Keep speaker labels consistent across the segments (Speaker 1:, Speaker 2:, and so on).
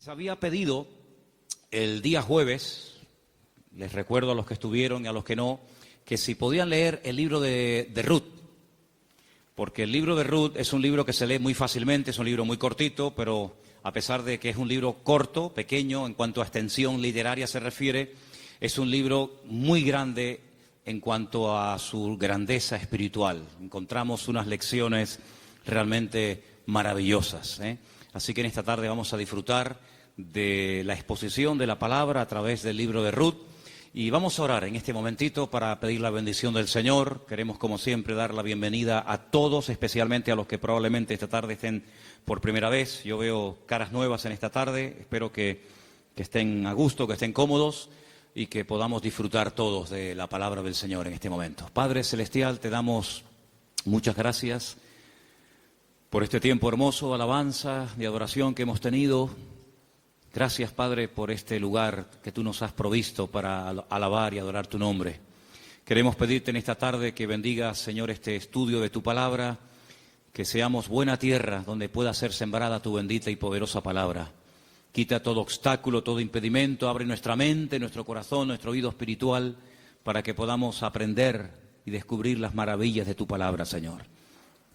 Speaker 1: Se había pedido el día jueves, les recuerdo a los que estuvieron y a los que no, que si podían leer el libro de Ruth, porque el libro de Ruth es un libro que se lee muy fácilmente, es un libro muy cortito, pero a pesar de que es un libro corto, pequeño, en cuanto a extensión literaria se refiere, es un libro muy grande en cuanto a su grandeza espiritual. Encontramos unas lecciones realmente maravillosas, ¿eh? Así que en esta tarde vamos a disfrutar de la exposición de la palabra a través del libro de Ruth. Y vamos a orar en este momentito para pedir la bendición del Señor. Queremos, como siempre, dar la bienvenida a todos, especialmente a los que probablemente esta tarde estén por primera vez. Yo veo caras nuevas en esta tarde. Espero que estén a gusto, que estén cómodos y que podamos disfrutar todos de la palabra del Señor en este momento. Padre Celestial, te damos muchas gracias por este tiempo hermoso de alabanza, de adoración que hemos tenido. Gracias, Padre, por este lugar que tú nos has provisto para alabar y adorar tu nombre. Queremos pedirte en esta tarde que bendigas, Señor, este estudio de tu palabra, que seamos buena tierra donde pueda ser sembrada tu bendita y poderosa palabra. Quita todo obstáculo, todo impedimento, abre nuestra mente, nuestro corazón, nuestro oído espiritual, para que podamos aprender y descubrir las maravillas de tu palabra, Señor.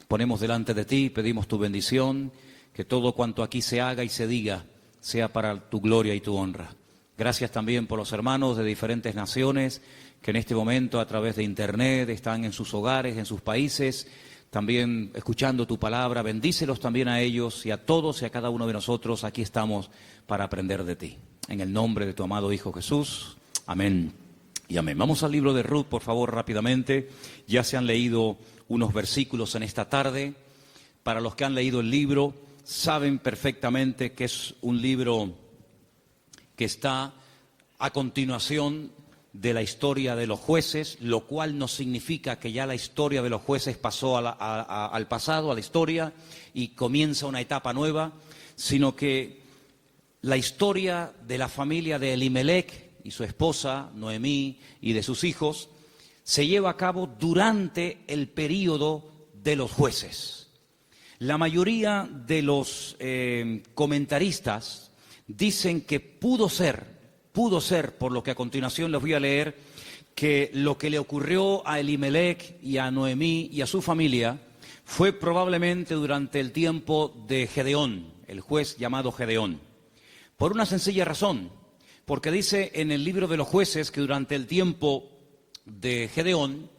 Speaker 1: Ponemos delante de ti, pedimos tu bendición, que todo cuanto aquí se haga y se diga sea para tu gloria y tu honra. Gracias también por los hermanos de diferentes naciones que en este momento a través de internet están en sus hogares, en sus países, también escuchando tu palabra. Bendícelos también a ellos y a todos y a cada uno de nosotros. Aquí estamos para aprender de ti. En el nombre de tu amado Hijo Jesús. Amén y amén. Vamos al libro de Ruth, por favor, rápidamente. Ya se han leído unos versículos en esta tarde. Para los que han leído el libro, saben perfectamente que es un libro que está a continuación de la historia de los jueces, lo cual no significa que ya la historia de los jueces pasó al pasado, a la historia, y comienza una etapa nueva, sino que la historia de la familia de Elimelech y su esposa, Noemí, y de sus hijos, se lleva a cabo durante el período de los jueces. La mayoría de los comentaristas dicen que pudo ser, por lo que a continuación les voy a leer, que lo que le ocurrió a Elimelech y a Noemí y a su familia fue probablemente durante el tiempo de Gedeón, el juez llamado Gedeón. Por una sencilla razón, porque dice en el libro de los jueces que durante el tiempo de Gedeón,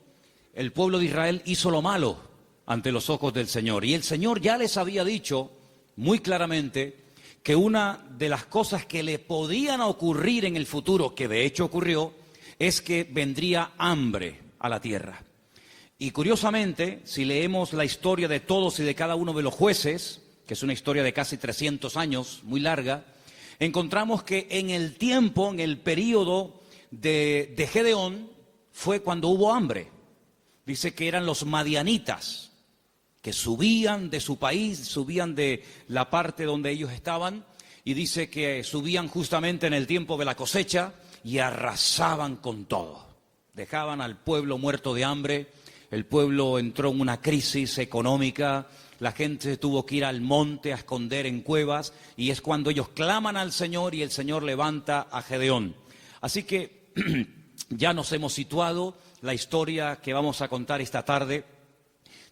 Speaker 1: el pueblo de Israel hizo lo malo ante los ojos del Señor. Y el Señor ya les había dicho muy claramente que una de las cosas que le podían ocurrir en el futuro, que de hecho ocurrió, es que vendría hambre a la tierra. Y curiosamente, si leemos la historia de todos y de cada uno de los jueces, que es una historia de casi 300 años, muy larga, encontramos que en el tiempo, en el periodo de Gedeón, fue cuando hubo hambre. Dice que eran los madianitas, que subían de su país, subían de la parte donde ellos estaban, y dice que subían justamente en el tiempo de la cosecha y arrasaban con todo. Dejaban al pueblo muerto de hambre, el pueblo entró en una crisis económica, la gente tuvo que ir al monte a esconder en cuevas, y es cuando ellos claman al Señor y el Señor levanta a Gedeón. Así que ya nos hemos situado, la historia que vamos a contar esta tarde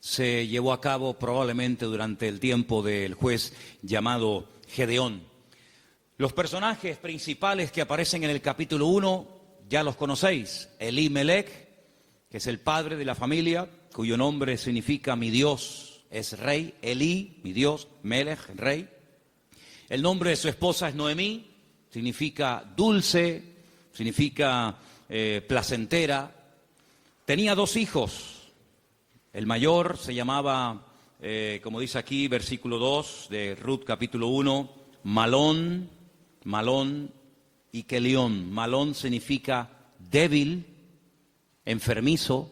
Speaker 1: se llevó a cabo probablemente durante el tiempo del juez llamado Gedeón. Los personajes principales que aparecen en el capítulo 1 ya los conocéis. Elimelech, que es el padre de la familia, cuyo nombre significa mi Dios es rey. Eli, mi Dios, Melech, rey. El nombre de su esposa es Noemí, significa dulce, significa placentera. Tenía 2 hijos. El mayor se llamaba, como dice aquí, versículo 2 de Ruth capítulo 1, Malón y Kelión. Malón significa débil, enfermizo.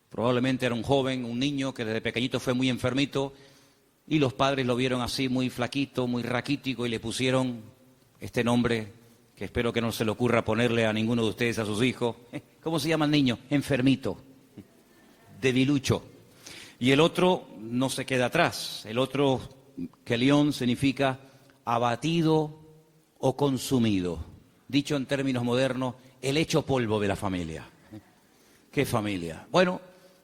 Speaker 1: Probablemente era un joven, un niño que desde pequeñito fue muy enfermito y los padres lo vieron así muy flaquito, muy raquítico y le pusieron este nombre que espero que no se le ocurra ponerle a ninguno de ustedes a sus hijos. ¿Cómo se llama el niño? Enfermito. Debilucho. Y el otro no se queda atrás, el otro Kelión significa abatido o consumido. Dicho en términos modernos, el hecho polvo de la familia. ¿Qué familia? Bueno,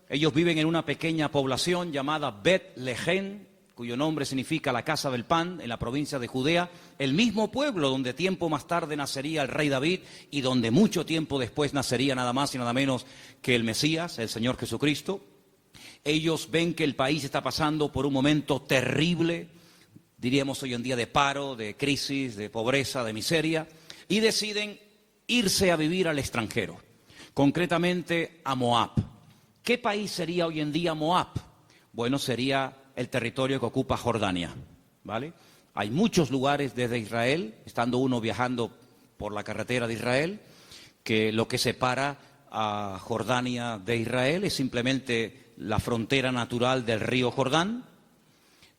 Speaker 1: ellos viven en una pequeña población llamada Bet-Lehem, cuyo nombre significa la casa del pan, en la provincia de Judea, el mismo pueblo donde tiempo más tarde nacería el rey David y donde mucho tiempo después nacería nada más y nada menos que el Mesías, el Señor Jesucristo. Ellos ven que el país está pasando por un momento terrible, diríamos hoy en día de paro, de crisis, de pobreza, de miseria, y deciden irse a vivir al extranjero, concretamente a Moab. ¿Qué país sería hoy en día Moab? Bueno, sería el territorio que ocupa Jordania, ¿vale? Hay muchos lugares desde Israel, estando uno viajando por la carretera de Israel, que lo que separa a Jordania de Israel es simplemente la frontera natural del río Jordán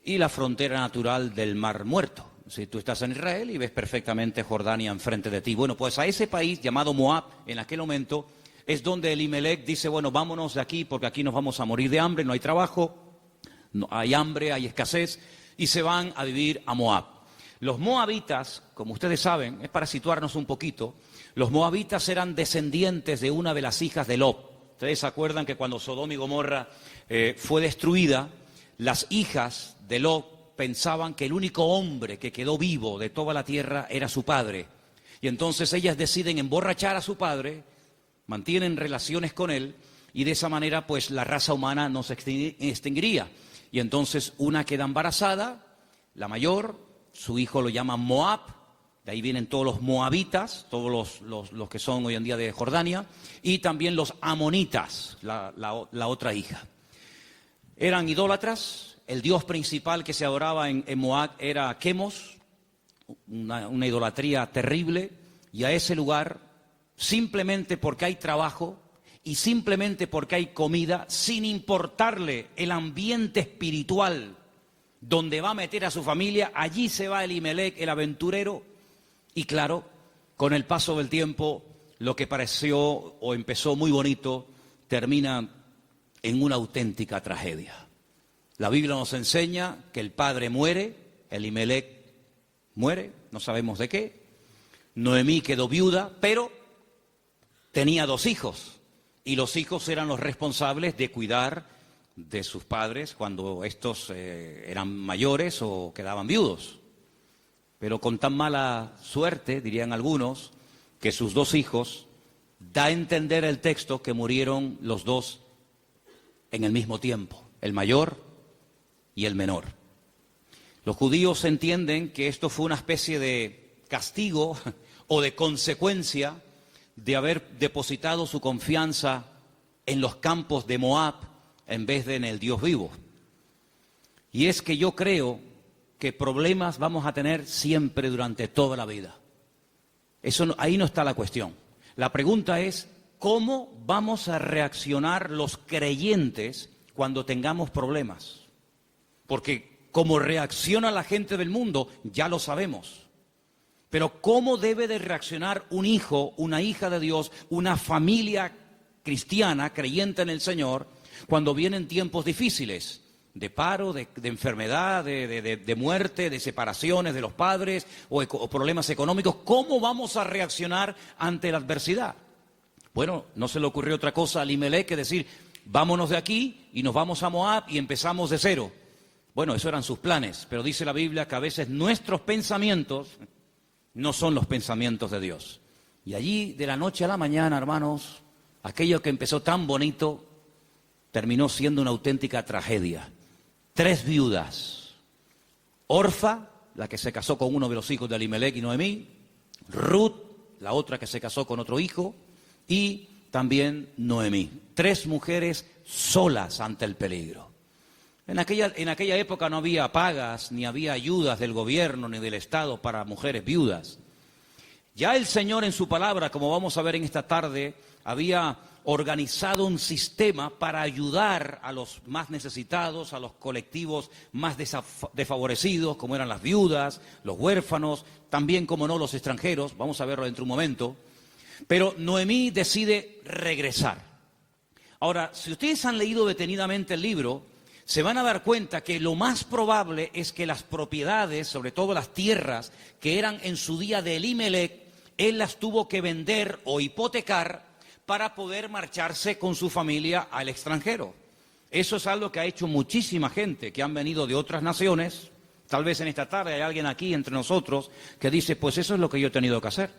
Speaker 1: y la frontera natural del Mar Muerto. Si tú estás en Israel y ves perfectamente Jordania enfrente de ti. Bueno, pues a ese país llamado Moab, en aquel momento, es donde Elimelech dice, bueno, vámonos de aquí porque aquí nos vamos a morir de hambre, no hay trabajo, no, hay hambre, hay escasez, y se van a vivir a Moab. Los moabitas, como ustedes saben, es para situarnos un poquito, los moabitas eran descendientes de una de las hijas de Lot. Ustedes se acuerdan que cuando Sodoma y Gomorra fue destruida, las hijas de Lot pensaban que el único hombre que quedó vivo de toda la tierra era su padre. Y entonces ellas deciden emborrachar a su padre, mantienen relaciones con él, y de esa manera pues la raza humana no se extinguiría. Y entonces una queda embarazada, la mayor, su hijo lo llama Moab, de ahí vienen todos los moabitas, todos los que son hoy en día de Jordania, y también los amonitas, la otra hija. Eran idólatras, el dios principal que se adoraba en Moab era Quemos, una idolatría terrible, y a ese lugar, simplemente porque hay trabajo, y simplemente porque hay comida, sin importarle el ambiente espiritual donde va a meter a su familia, allí se va Elimelech, el aventurero, y claro, con el paso del tiempo, lo que pareció o empezó muy bonito, termina en una auténtica tragedia. La Biblia nos enseña que el padre muere, Elimelech muere, no sabemos de qué, Noemí quedó viuda, pero tenía 2 hijos. Y los hijos eran los responsables de cuidar de sus padres cuando estos eran mayores o quedaban viudos. Pero con tan mala suerte, dirían algunos, que sus 2 hijos, da a entender el texto que murieron los 2 en el mismo tiempo, el mayor y el menor. Los judíos entienden que esto fue una especie de castigo o de consecuencia de haber depositado su confianza en los campos de Moab en vez de en el Dios vivo. Y es que yo creo que problemas vamos a tener siempre durante toda la vida. Ahí no está la cuestión. La pregunta es, ¿cómo vamos a reaccionar los creyentes cuando tengamos problemas? Porque cómo reacciona la gente del mundo, ya lo sabemos. Pero ¿cómo debe de reaccionar un hijo, una hija de Dios, una familia cristiana, creyente en el Señor, cuando vienen tiempos difíciles? De paro, de enfermedad, de muerte, de separaciones de los padres o problemas económicos. ¿Cómo vamos a reaccionar ante la adversidad? Bueno, no se le ocurrió otra cosa a Elimelech que decir, vámonos de aquí y nos vamos a Moab y empezamos de cero. Bueno, esos eran sus planes, pero dice la Biblia que a veces nuestros pensamientos no son los pensamientos de Dios. Y allí, de la noche a la mañana, hermanos, aquello que empezó tan bonito terminó siendo una auténtica tragedia. 3 viudas. Orfa, la que se casó con uno de los hijos de Elimelech y Noemí. Ruth, la otra que se casó con otro hijo. Y también Noemí. 3 mujeres solas ante el peligro. En aquella época no había pagas, ni había ayudas del gobierno, ni del Estado para mujeres viudas. Ya el Señor en su palabra, como vamos a ver en esta tarde, había organizado un sistema para ayudar a los más necesitados, a los colectivos más desfavorecidos, como eran las viudas, los huérfanos, también, como no, los extranjeros. Vamos a verlo dentro de un momento. Pero Noemí decide regresar. Ahora, si ustedes han leído detenidamente el libro, se van a dar cuenta que lo más probable es que las propiedades, sobre todo las tierras que eran en su día de Elimelech, él las tuvo que vender o hipotecar para poder marcharse con su familia al extranjero. Eso es algo que ha hecho muchísima gente que han venido de otras naciones. Tal vez en esta tarde hay alguien aquí entre nosotros que dice, pues eso es lo que yo he tenido que hacer.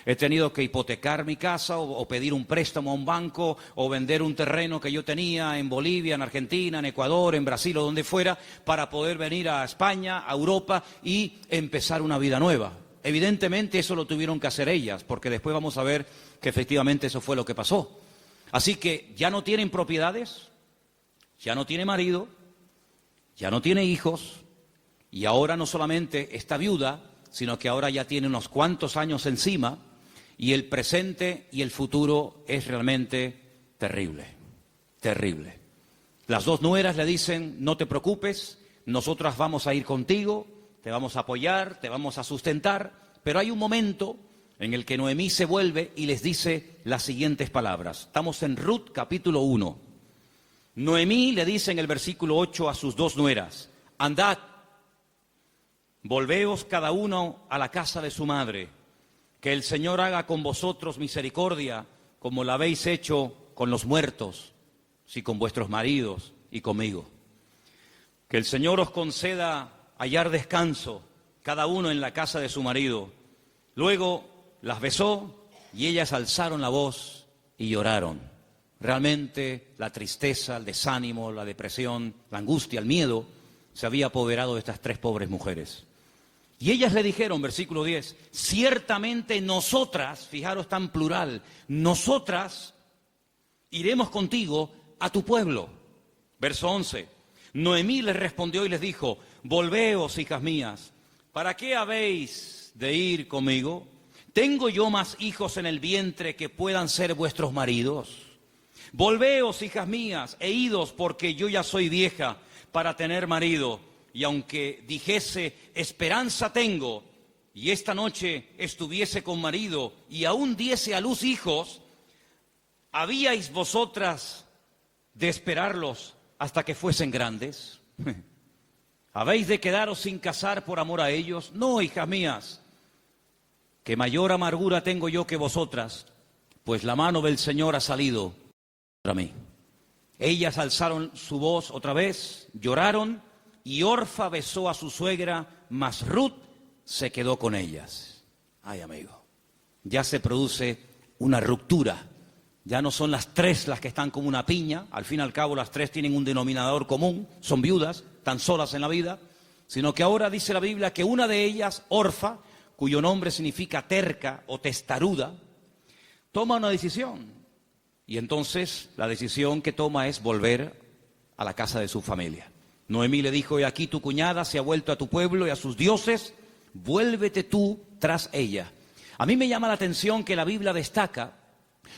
Speaker 1: He tenido que hipotecar mi casa o pedir un préstamo a un banco o vender un terreno que yo tenía en Bolivia, en Argentina, en Ecuador, en Brasil o donde fuera para poder venir a España, a Europa y empezar una vida nueva. Evidentemente eso lo tuvieron que hacer ellas, porque después vamos a ver que efectivamente eso fue lo que pasó. Así que ya no tienen propiedades, ya no tiene marido, ya no tiene hijos y ahora no solamente está viuda, sino que ahora ya tiene unos cuantos años encima. Y el presente y el futuro es realmente terrible, terrible. Las dos nueras le dicen, no te preocupes, nosotras vamos a ir contigo, te vamos a apoyar, te vamos a sustentar. Pero hay un momento en el que Noemí se vuelve y les dice las siguientes palabras. Estamos en Ruth capítulo 1. Noemí le dice en el versículo 8 a sus dos nueras, andad, volveos cada uno a la casa de su madre. Que el Señor haga con vosotros misericordia, como la habéis hecho con los muertos, sí, con vuestros maridos y conmigo. Que el Señor os conceda hallar descanso, cada uno en la casa de su marido. Luego las besó y ellas alzaron la voz y lloraron. Realmente la tristeza, el desánimo, la depresión, la angustia, el miedo, se había apoderado de estas tres pobres mujeres. Y ellas le dijeron, versículo 10, ciertamente nosotras, fijaros tan plural, nosotras iremos contigo a tu pueblo. Verso 11, Noemí les respondió y les dijo, volveos, hijas mías, ¿para qué habéis de ir conmigo? ¿Tengo yo más hijos en el vientre que puedan ser vuestros maridos? Volveos, hijas mías, e idos, porque yo ya soy vieja para tener marido. Y aunque dijese, esperanza tengo, y esta noche estuviese con marido, y aún diese a luz hijos, ¿habíais vosotras de esperarlos hasta que fuesen grandes? ¿Habéis de quedaros sin casar por amor a ellos? No, hijas mías, que mayor amargura tengo yo que vosotras, pues la mano del Señor ha salido contra mí. Ellas alzaron su voz otra vez, lloraron, y Orfa besó a su suegra, mas Ruth se quedó con ellas. Ay, amigo, ya se produce una ruptura. Ya no son las tres las que están como una piña. Al fin y al cabo las tres tienen un denominador común. Son viudas, tan solas en la vida. Sino que ahora dice la Biblia que una de ellas, Orfa, cuyo nombre significa terca o testaruda, toma una decisión. Y entonces la decisión que toma es volver a la casa de su familia. Noemí le dijo, he aquí tu cuñada se ha vuelto a tu pueblo y a sus dioses, vuélvete tú tras ella. A mí me llama la atención que la Biblia destaca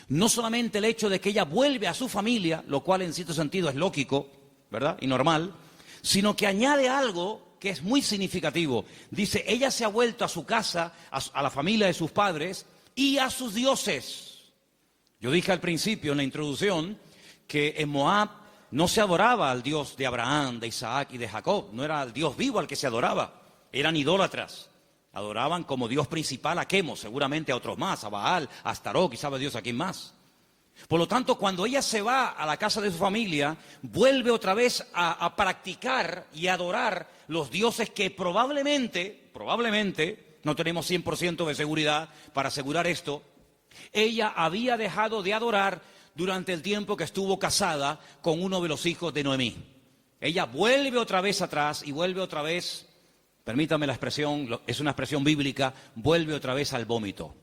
Speaker 1: no solamente el hecho de que ella vuelve a su familia, lo cual en cierto sentido es lógico, ¿verdad? Y normal, sino que añade algo que es muy significativo. Dice, ella se ha vuelto a su casa, a la familia de sus padres y a sus dioses. Yo dije al principio en la introducción que en Moab no se adoraba al Dios de Abraham, de Isaac y de Jacob. No era el Dios vivo al que se adoraba. Eran idólatras. Adoraban como Dios principal a Quemos, seguramente a otros más, a Baal, a Astarot y sabe Dios a quién más. Por lo tanto, cuando ella se va a la casa de su familia, vuelve otra vez a practicar y a adorar los dioses que probablemente, no tenemos 100% de seguridad para asegurar esto, ella había dejado de adorar durante el tiempo que estuvo casada con uno de los hijos de Noemí. Ella vuelve otra vez atrás y vuelve otra vez, permítame la expresión, es una expresión bíblica, vuelve otra vez al vómito.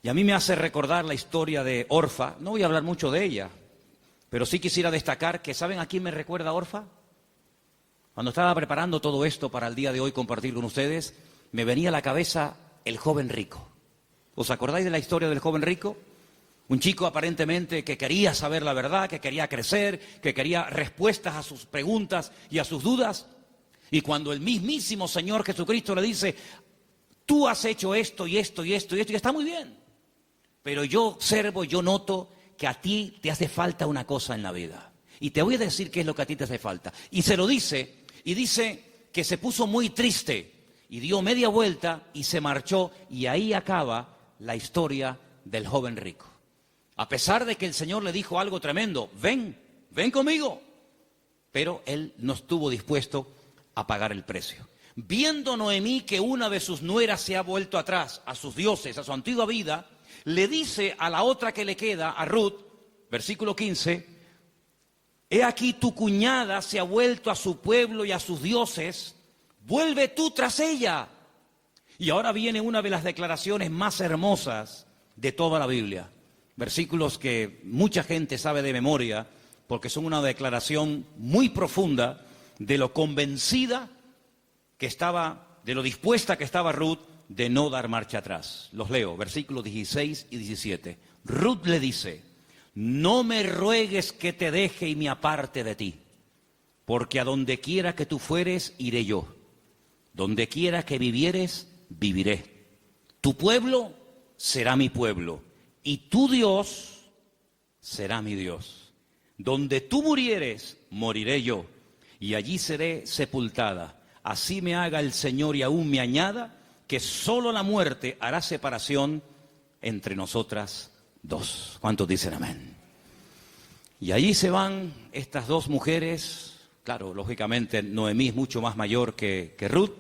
Speaker 1: Y a mí me hace recordar la historia de Orfa. No voy a hablar mucho de ella, pero sí quisiera destacar que, ¿saben a quién me recuerda Orfa? Cuando estaba preparando todo esto para el día de hoy compartir con ustedes, me venía a la cabeza el joven rico. ¿Os acordáis de la historia del joven rico? Un chico aparentemente que quería saber la verdad, que quería crecer, que quería respuestas a sus preguntas y a sus dudas. Y cuando el mismísimo Señor Jesucristo le dice, tú has hecho esto y esto y esto y esto, y está muy bien. Pero yo observo, yo noto que a ti te hace falta una cosa en la vida. Y te voy a decir qué es lo que a ti te hace falta. Y se lo dice, y dice que se puso muy triste y dio media vuelta y se marchó, y ahí acaba la historia del joven rico. A pesar de que el Señor le dijo algo tremendo, ven conmigo, pero él no estuvo dispuesto a pagar el precio. Viendo Noemí que una de sus nueras se ha vuelto atrás a sus dioses, a su antigua vida, le dice a la otra que le queda, a Ruth, versículo 15, he aquí tu cuñada se ha vuelto a su pueblo y a sus dioses, vuelve tú tras ella. Y ahora viene una de las declaraciones más hermosas de toda la Biblia. Versículos que mucha gente sabe de memoria, porque son una declaración muy profunda de lo convencida que estaba, de lo dispuesta que estaba Ruth de no dar marcha atrás. Los leo, versículos 16 y 17. Ruth le dice, no me ruegues que te deje y me aparte de ti, porque a donde quiera que tú fueres, iré yo. Donde quiera que vivieres, viviré. Tu pueblo será mi pueblo, y tu Dios será mi Dios. Donde tú murieres, moriré yo, y allí seré sepultada. Así me haga el Señor y aún me añada, que solo la muerte hará separación entre nosotras dos. ¿Cuántos dicen amén? Y allí se van estas dos mujeres. Claro, lógicamente Noemí es mucho más mayor que Ruth,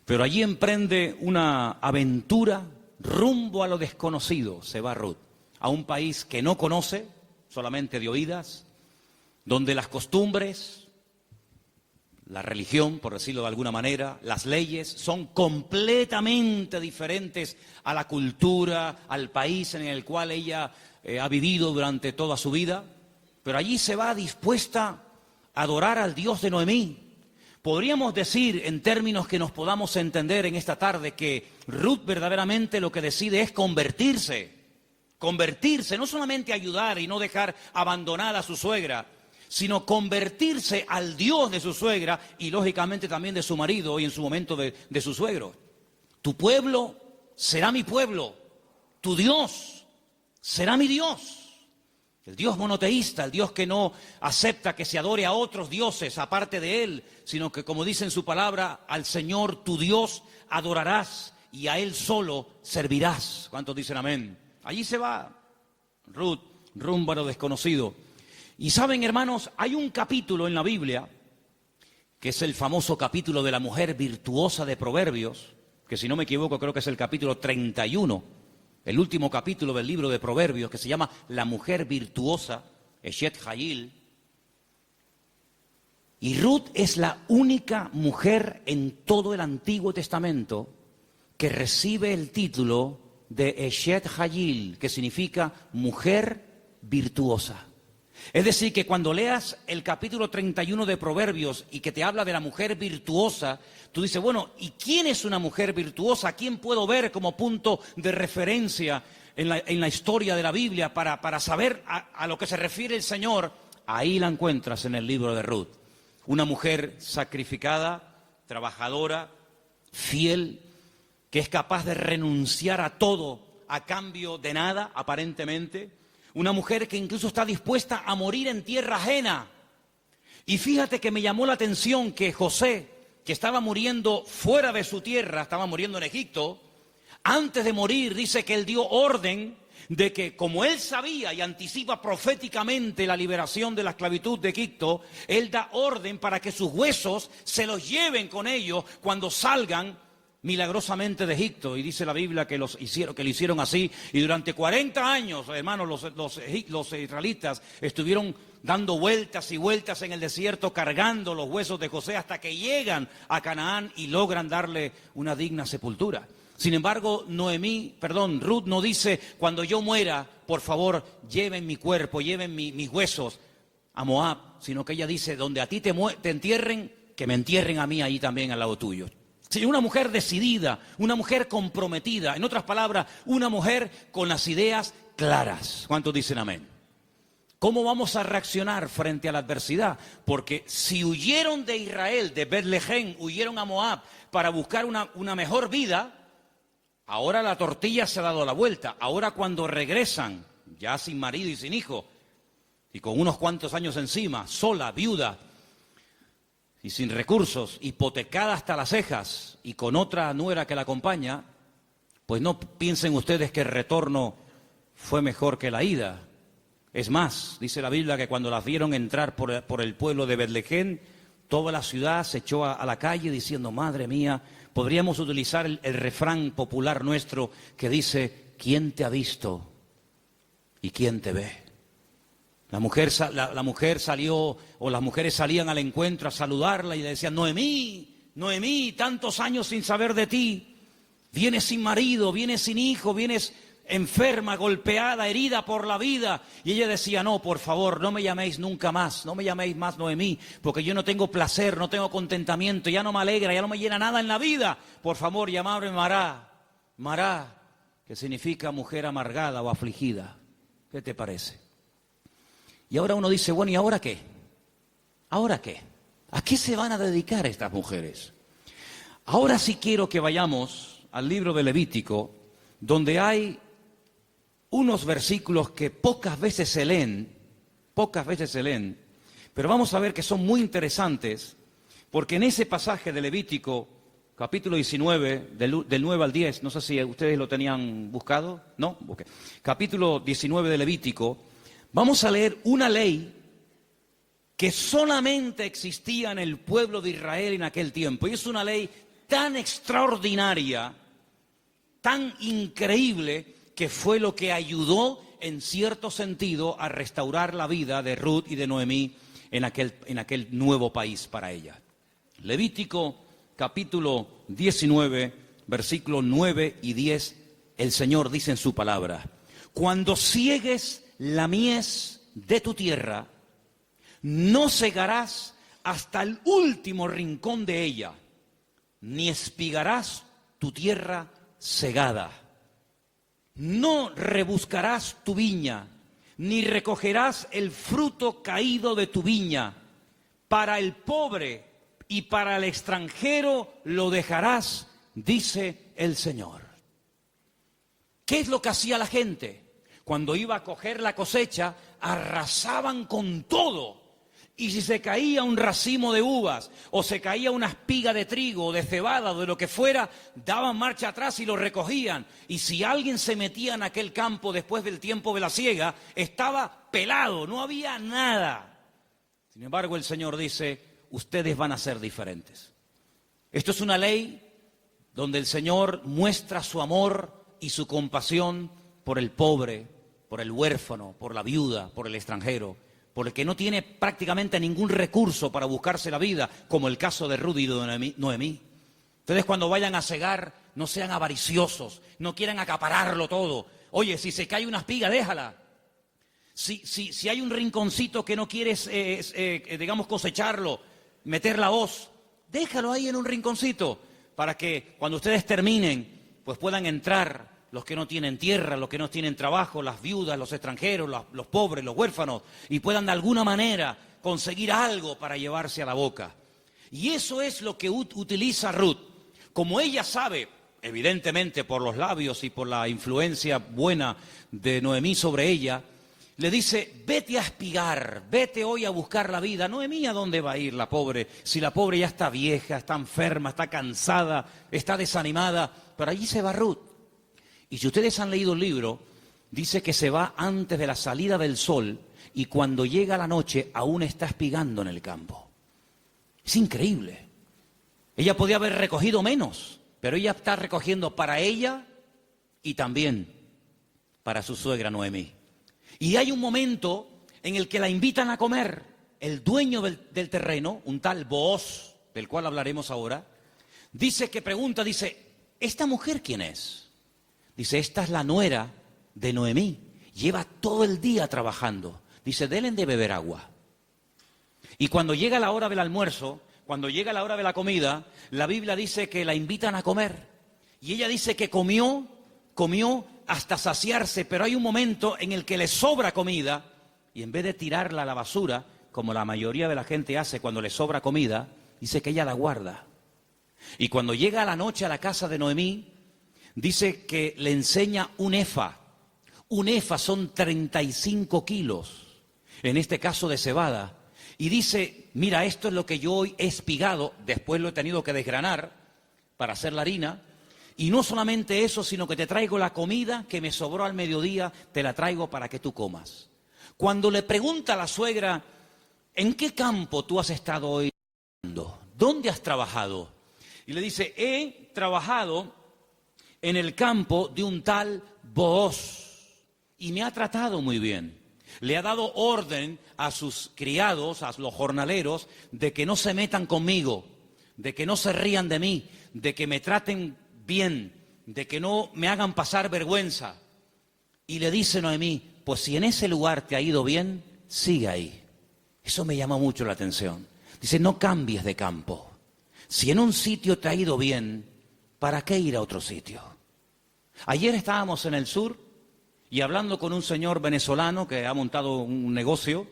Speaker 1: pero allí emprende una aventura rumbo a lo desconocido. Se va Ruth a un país que no conoce, solamente de oídas, donde las costumbres, la religión, por decirlo de alguna manera, las leyes son completamente diferentes a la cultura, al país en el cual ella ha vivido durante toda su vida. Pero allí se va dispuesta a adorar al Dios de Noemí. Podríamos decir, en términos que nos podamos entender en esta tarde, que Ruth verdaderamente lo que decide es convertirse, no solamente ayudar y no dejar abandonada a su suegra, sino convertirse al Dios de su suegra y lógicamente también de su marido y en su momento de su suegro. Tu pueblo será mi pueblo, tu Dios será mi Dios. El Dios monoteísta, el Dios que no acepta que se adore a otros dioses aparte de Él, sino que, como dice en su palabra, al Señor tu Dios adorarás y a Él solo servirás. ¿Cuántos dicen amén? Allí se va Ruth rumbo a lo desconocido. Y saben, hermanos, hay un capítulo en la Biblia, que es el famoso capítulo de la mujer virtuosa de Proverbios, que si no me equivoco creo que es el capítulo 31, el último capítulo del libro de Proverbios, que se llama La mujer virtuosa, Eshet Hayil. Y Ruth es la única mujer en todo el Antiguo Testamento que recibe el título de Eshet Hayil, que significa mujer virtuosa. Es decir, que cuando leas el capítulo 31 de Proverbios y que te habla de la mujer virtuosa, tú dices, bueno, ¿y quién es una mujer virtuosa? ¿A quién puedo ver como punto de referencia en la historia de la Biblia para saber a lo que se refiere el Señor? Ahí la encuentras en el libro de Ruth. Una mujer sacrificada, trabajadora, fiel, que es capaz de renunciar a todo a cambio de nada, aparentemente. Una mujer que incluso está dispuesta a morir en tierra ajena. Y fíjate que me llamó la atención que José, que estaba muriendo fuera de su tierra, estaba muriendo en Egipto, antes de morir dice que él dio orden de que, como él sabía y anticipa proféticamente la liberación de la esclavitud de Egipto, él da orden para que sus huesos se los lleven con ellos cuando salgan milagrosamente de Egipto. Y dice la Biblia que lo hicieron así, y durante 40 años, hermanos, los israelitas estuvieron dando vueltas y vueltas en el desierto cargando los huesos de José hasta que llegan a Canaán y logran darle una digna sepultura. Sin embargo, Ruth no dice, cuando yo muera, por favor, lleven mi cuerpo, lleven mis huesos a Moab, sino que ella dice, donde a ti te entierren, que me entierren a mí ahí también al lado tuyo. Sí, una mujer decidida, una mujer comprometida, en otras palabras, una mujer con las ideas claras. ¿Cuántos dicen amén? ¿Cómo vamos a reaccionar frente a la adversidad? Porque si huyeron de Israel, de Betlehem, huyeron a Moab para buscar una mejor vida, ahora la tortilla se ha dado la vuelta. Ahora cuando regresan, ya sin marido y sin hijo, y con unos cuantos años encima, sola, viuda y sin recursos, hipotecada hasta las cejas y con otra nuera que la acompaña, pues no piensen ustedes que el retorno fue mejor que la ida. Es más, dice la Biblia que cuando las vieron entrar por el pueblo de Betlehem, toda la ciudad se echó a la calle diciendo, madre mía, podríamos utilizar el refrán popular nuestro que dice, ¿quién te ha visto y quién te ve? La mujer salió, o las mujeres salían al encuentro a saludarla y le decían, Noemí, Noemí, tantos años sin saber de ti, vienes sin marido, vienes sin hijo, vienes enferma, golpeada, herida por la vida. Y ella decía, no, por favor, no me llaméis nunca más, no me llaméis más Noemí, porque yo no tengo placer, no tengo contentamiento, ya no me alegra, ya no me llena nada en la vida. Por favor, llamadme Mará, Mará, que significa mujer amargada o afligida. ¿Qué te parece? Y ahora uno dice, bueno, ¿y ahora qué? ¿Ahora qué? ¿A qué se van a dedicar estas mujeres? Ahora sí quiero que vayamos al libro de Levítico, donde hay unos versículos que pocas veces se leen, pero vamos a ver que son muy interesantes, porque en ese pasaje de Levítico, capítulo 19, del 9 al 10, no sé si ustedes lo tenían buscado, ¿no? Okay. Capítulo 19 de Levítico, vamos a leer una ley que solamente existía en el pueblo de Israel en aquel tiempo. Y es una ley tan extraordinaria, tan increíble, que fue lo que ayudó en cierto sentido a restaurar la vida de Ruth y de Noemí en aquel nuevo país para ella. Levítico capítulo 19, versículos 9 y 10, el Señor dice en su palabra, cuando ciegues la mies de tu tierra, no cegarás hasta el último rincón de ella, ni espigarás tu tierra cegada. No rebuscarás tu viña, ni recogerás el fruto caído de tu viña. Para el pobre y para el extranjero lo dejarás, dice el Señor. ¿Qué es lo que hacía la gente? Cuando iba a coger la cosecha, arrasaban con todo. Y si se caía un racimo de uvas, o se caía una espiga de trigo, o de cebada, o de lo que fuera, daban marcha atrás y lo recogían. Y si alguien se metía en aquel campo después del tiempo de la siega, estaba pelado, no había nada. Sin embargo, el Señor dice, ustedes van a ser diferentes. Esto es una ley donde el Señor muestra su amor y su compasión por el pobre, por el huérfano, por la viuda, por el extranjero, por el que no tiene prácticamente ningún recurso para buscarse la vida, como el caso de Ruth y de Noemí. Ustedes cuando vayan a cegar, no sean avariciosos, no quieran acapararlo todo. Oye, si se cae una espiga, déjala. Si hay un rinconcito que no quieres, digamos, cosecharlo, meter la hoz, déjalo ahí en un rinconcito, para que cuando ustedes terminen, pues puedan entrar los que no tienen tierra, los que no tienen trabajo, las viudas, los extranjeros, los pobres, los huérfanos, y puedan de alguna manera conseguir algo para llevarse a la boca. Y eso es lo que utiliza Ruth. Como ella sabe, evidentemente por los labios y por la influencia buena de Noemí sobre ella, le dice, vete a espigar, vete hoy a buscar la vida. Noemí, ¿a dónde va a ir la pobre? Si la pobre ya está vieja, está enferma, está cansada, está desanimada, pero allí se va Ruth. Y si ustedes han leído el libro, dice que se va antes de la salida del sol y cuando llega la noche aún está espigando en el campo. Es increíble. Ella podía haber recogido menos, pero ella está recogiendo para ella y también para su suegra Noemí. Y hay un momento en el que la invitan a comer. El dueño del terreno, un tal Booz, del cual hablaremos ahora, dice, ¿esta mujer quién es? Dice, esta es la nuera de Noemí, lleva todo el día trabajando. Dice, denle de beber agua. Y cuando llega la hora del almuerzo, cuando llega la hora de la comida, la Biblia dice que la invitan a comer. Y ella dice que comió hasta saciarse, pero hay un momento en el que le sobra comida, y en vez de tirarla a la basura, como la mayoría de la gente hace cuando le sobra comida, dice que ella la guarda. Y cuando llega la noche a la casa de Noemí, dice que le enseña un efa. Un efa son 35 kilos. en este caso de cebada, y dice, mira, esto es lo que yo hoy he espigado, después lo he tenido que desgranar para hacer la harina, y no solamente eso, sino que te traigo la comida que me sobró al mediodía, te la traigo para que tú comas. Cuando le pregunta a la suegra, ¿en qué campo tú has estado hoy? ¿Dónde has trabajado? Y le dice, he trabajado en el campo de un tal Booz y me ha tratado muy bien. Le ha dado orden a sus criados, a los jornaleros, de que no se metan conmigo, de que no se rían de mí, de que me traten bien, de que no me hagan pasar vergüenza. Y le dice Noemí, pues si en ese lugar te ha ido bien, sigue ahí. Eso me llama mucho la atención. Dice, no cambies de campo. Si en un sitio te ha ido bien, ¿para qué ir a otro sitio? Ayer estábamos en el sur y hablando con un señor venezolano que ha montado un negocio,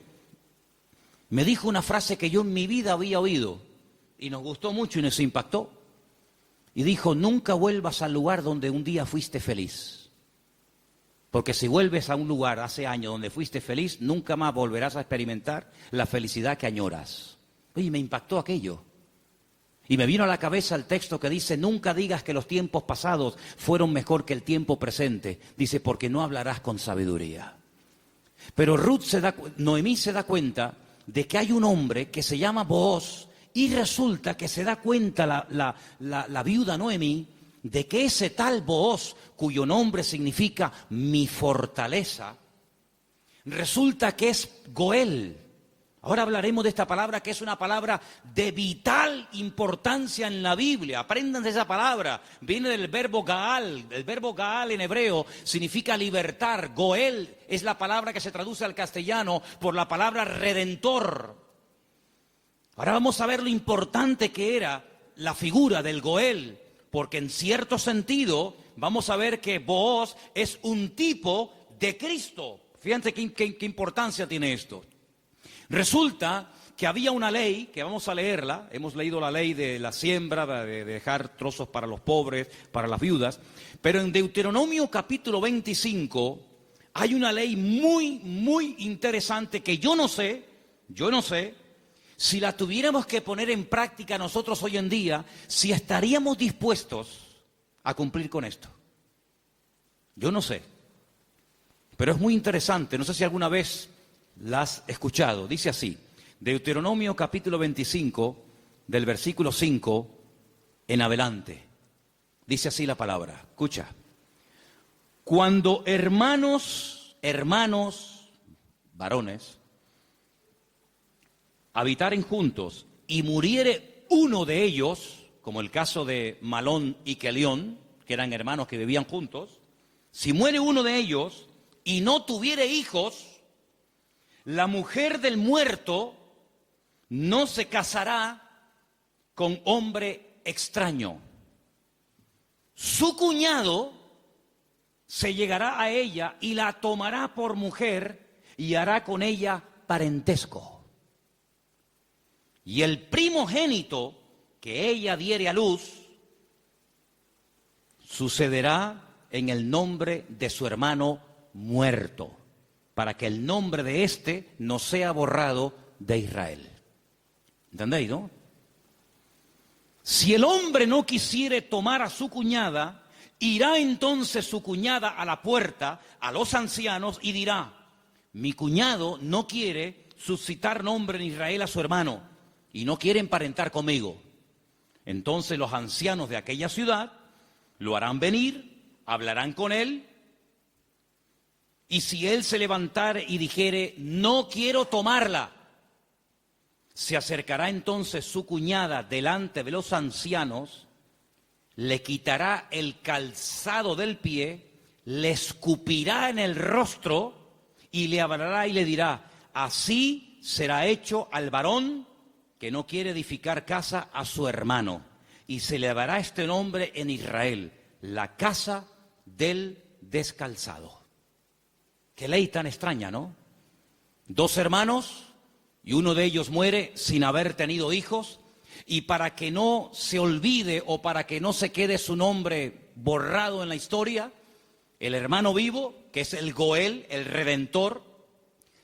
Speaker 1: me dijo una frase que yo en mi vida había oído y nos gustó mucho y nos impactó. Y dijo, nunca vuelvas al lugar donde un día fuiste feliz. Porque si vuelves a un lugar hace años donde fuiste feliz, nunca más volverás a experimentar la felicidad que añoras. Oye, me impactó aquello. Y me vino a la cabeza el texto que dice, nunca digas que los tiempos pasados fueron mejor que el tiempo presente. Dice, porque no hablarás con sabiduría. Pero Noemí se da cuenta de que hay un hombre que se llama Booz y resulta que se da cuenta la viuda Noemí de que ese tal Booz, cuyo nombre significa mi fortaleza, resulta que es Goel. Ahora hablaremos de esta palabra que es una palabra de vital importancia en la Biblia. Aprendan de esa palabra. Viene del verbo Gaal. El verbo Gaal en hebreo significa libertar. Goel es la palabra que se traduce al castellano por la palabra redentor. Ahora vamos a ver lo importante que era la figura del Goel, porque en cierto sentido vamos a ver que Booz es un tipo de Cristo. Fíjense qué importancia tiene esto. Resulta que había una ley, que vamos a leerla, hemos leído la ley de la siembra, de dejar trozos para los pobres, para las viudas, pero en Deuteronomio capítulo 25 hay una ley muy interesante que yo no sé, si la tuviéramos que poner en práctica nosotros hoy en día, si estaríamos dispuestos a cumplir con esto. Yo no sé, pero es muy interesante, no sé si alguna vez la has escuchado. Dice así, Deuteronomio capítulo 25, del versículo 5 en adelante. Dice así la palabra, escucha. Cuando hermanos, varones, habitaren juntos y muriere uno de ellos, como el caso de Malón y Kelión, que eran hermanos que vivían juntos, si muere uno de ellos y no tuviere hijos, la mujer del muerto no se casará con hombre extraño. Su cuñado se llegará a ella y la tomará por mujer y hará con ella parentesco. Y el primogénito que ella diere a luz sucederá en el nombre de su hermano muerto, para que el nombre de éste no sea borrado de Israel. ¿Entendéis, no? Si el hombre no quisiere tomar a su cuñada, irá entonces su cuñada a la puerta, a los ancianos, y dirá, mi cuñado no quiere suscitar nombre en Israel a su hermano, y no quiere emparentar conmigo. Entonces los ancianos de aquella ciudad lo harán venir, hablarán con él, y si él se levantare y dijere, no quiero tomarla, se acercará entonces su cuñada delante de los ancianos, le quitará el calzado del pie, le escupirá en el rostro y le hablará y le dirá, así será hecho al varón que no quiere edificar casa a su hermano. Y se le dará este nombre en Israel, la casa del descalzado. Qué ley tan extraña, ¿no? Dos hermanos y uno de ellos muere sin haber tenido hijos, y para que no se olvide o para que no se quede su nombre borrado en la historia, el hermano vivo, que es el Goel, el Redentor,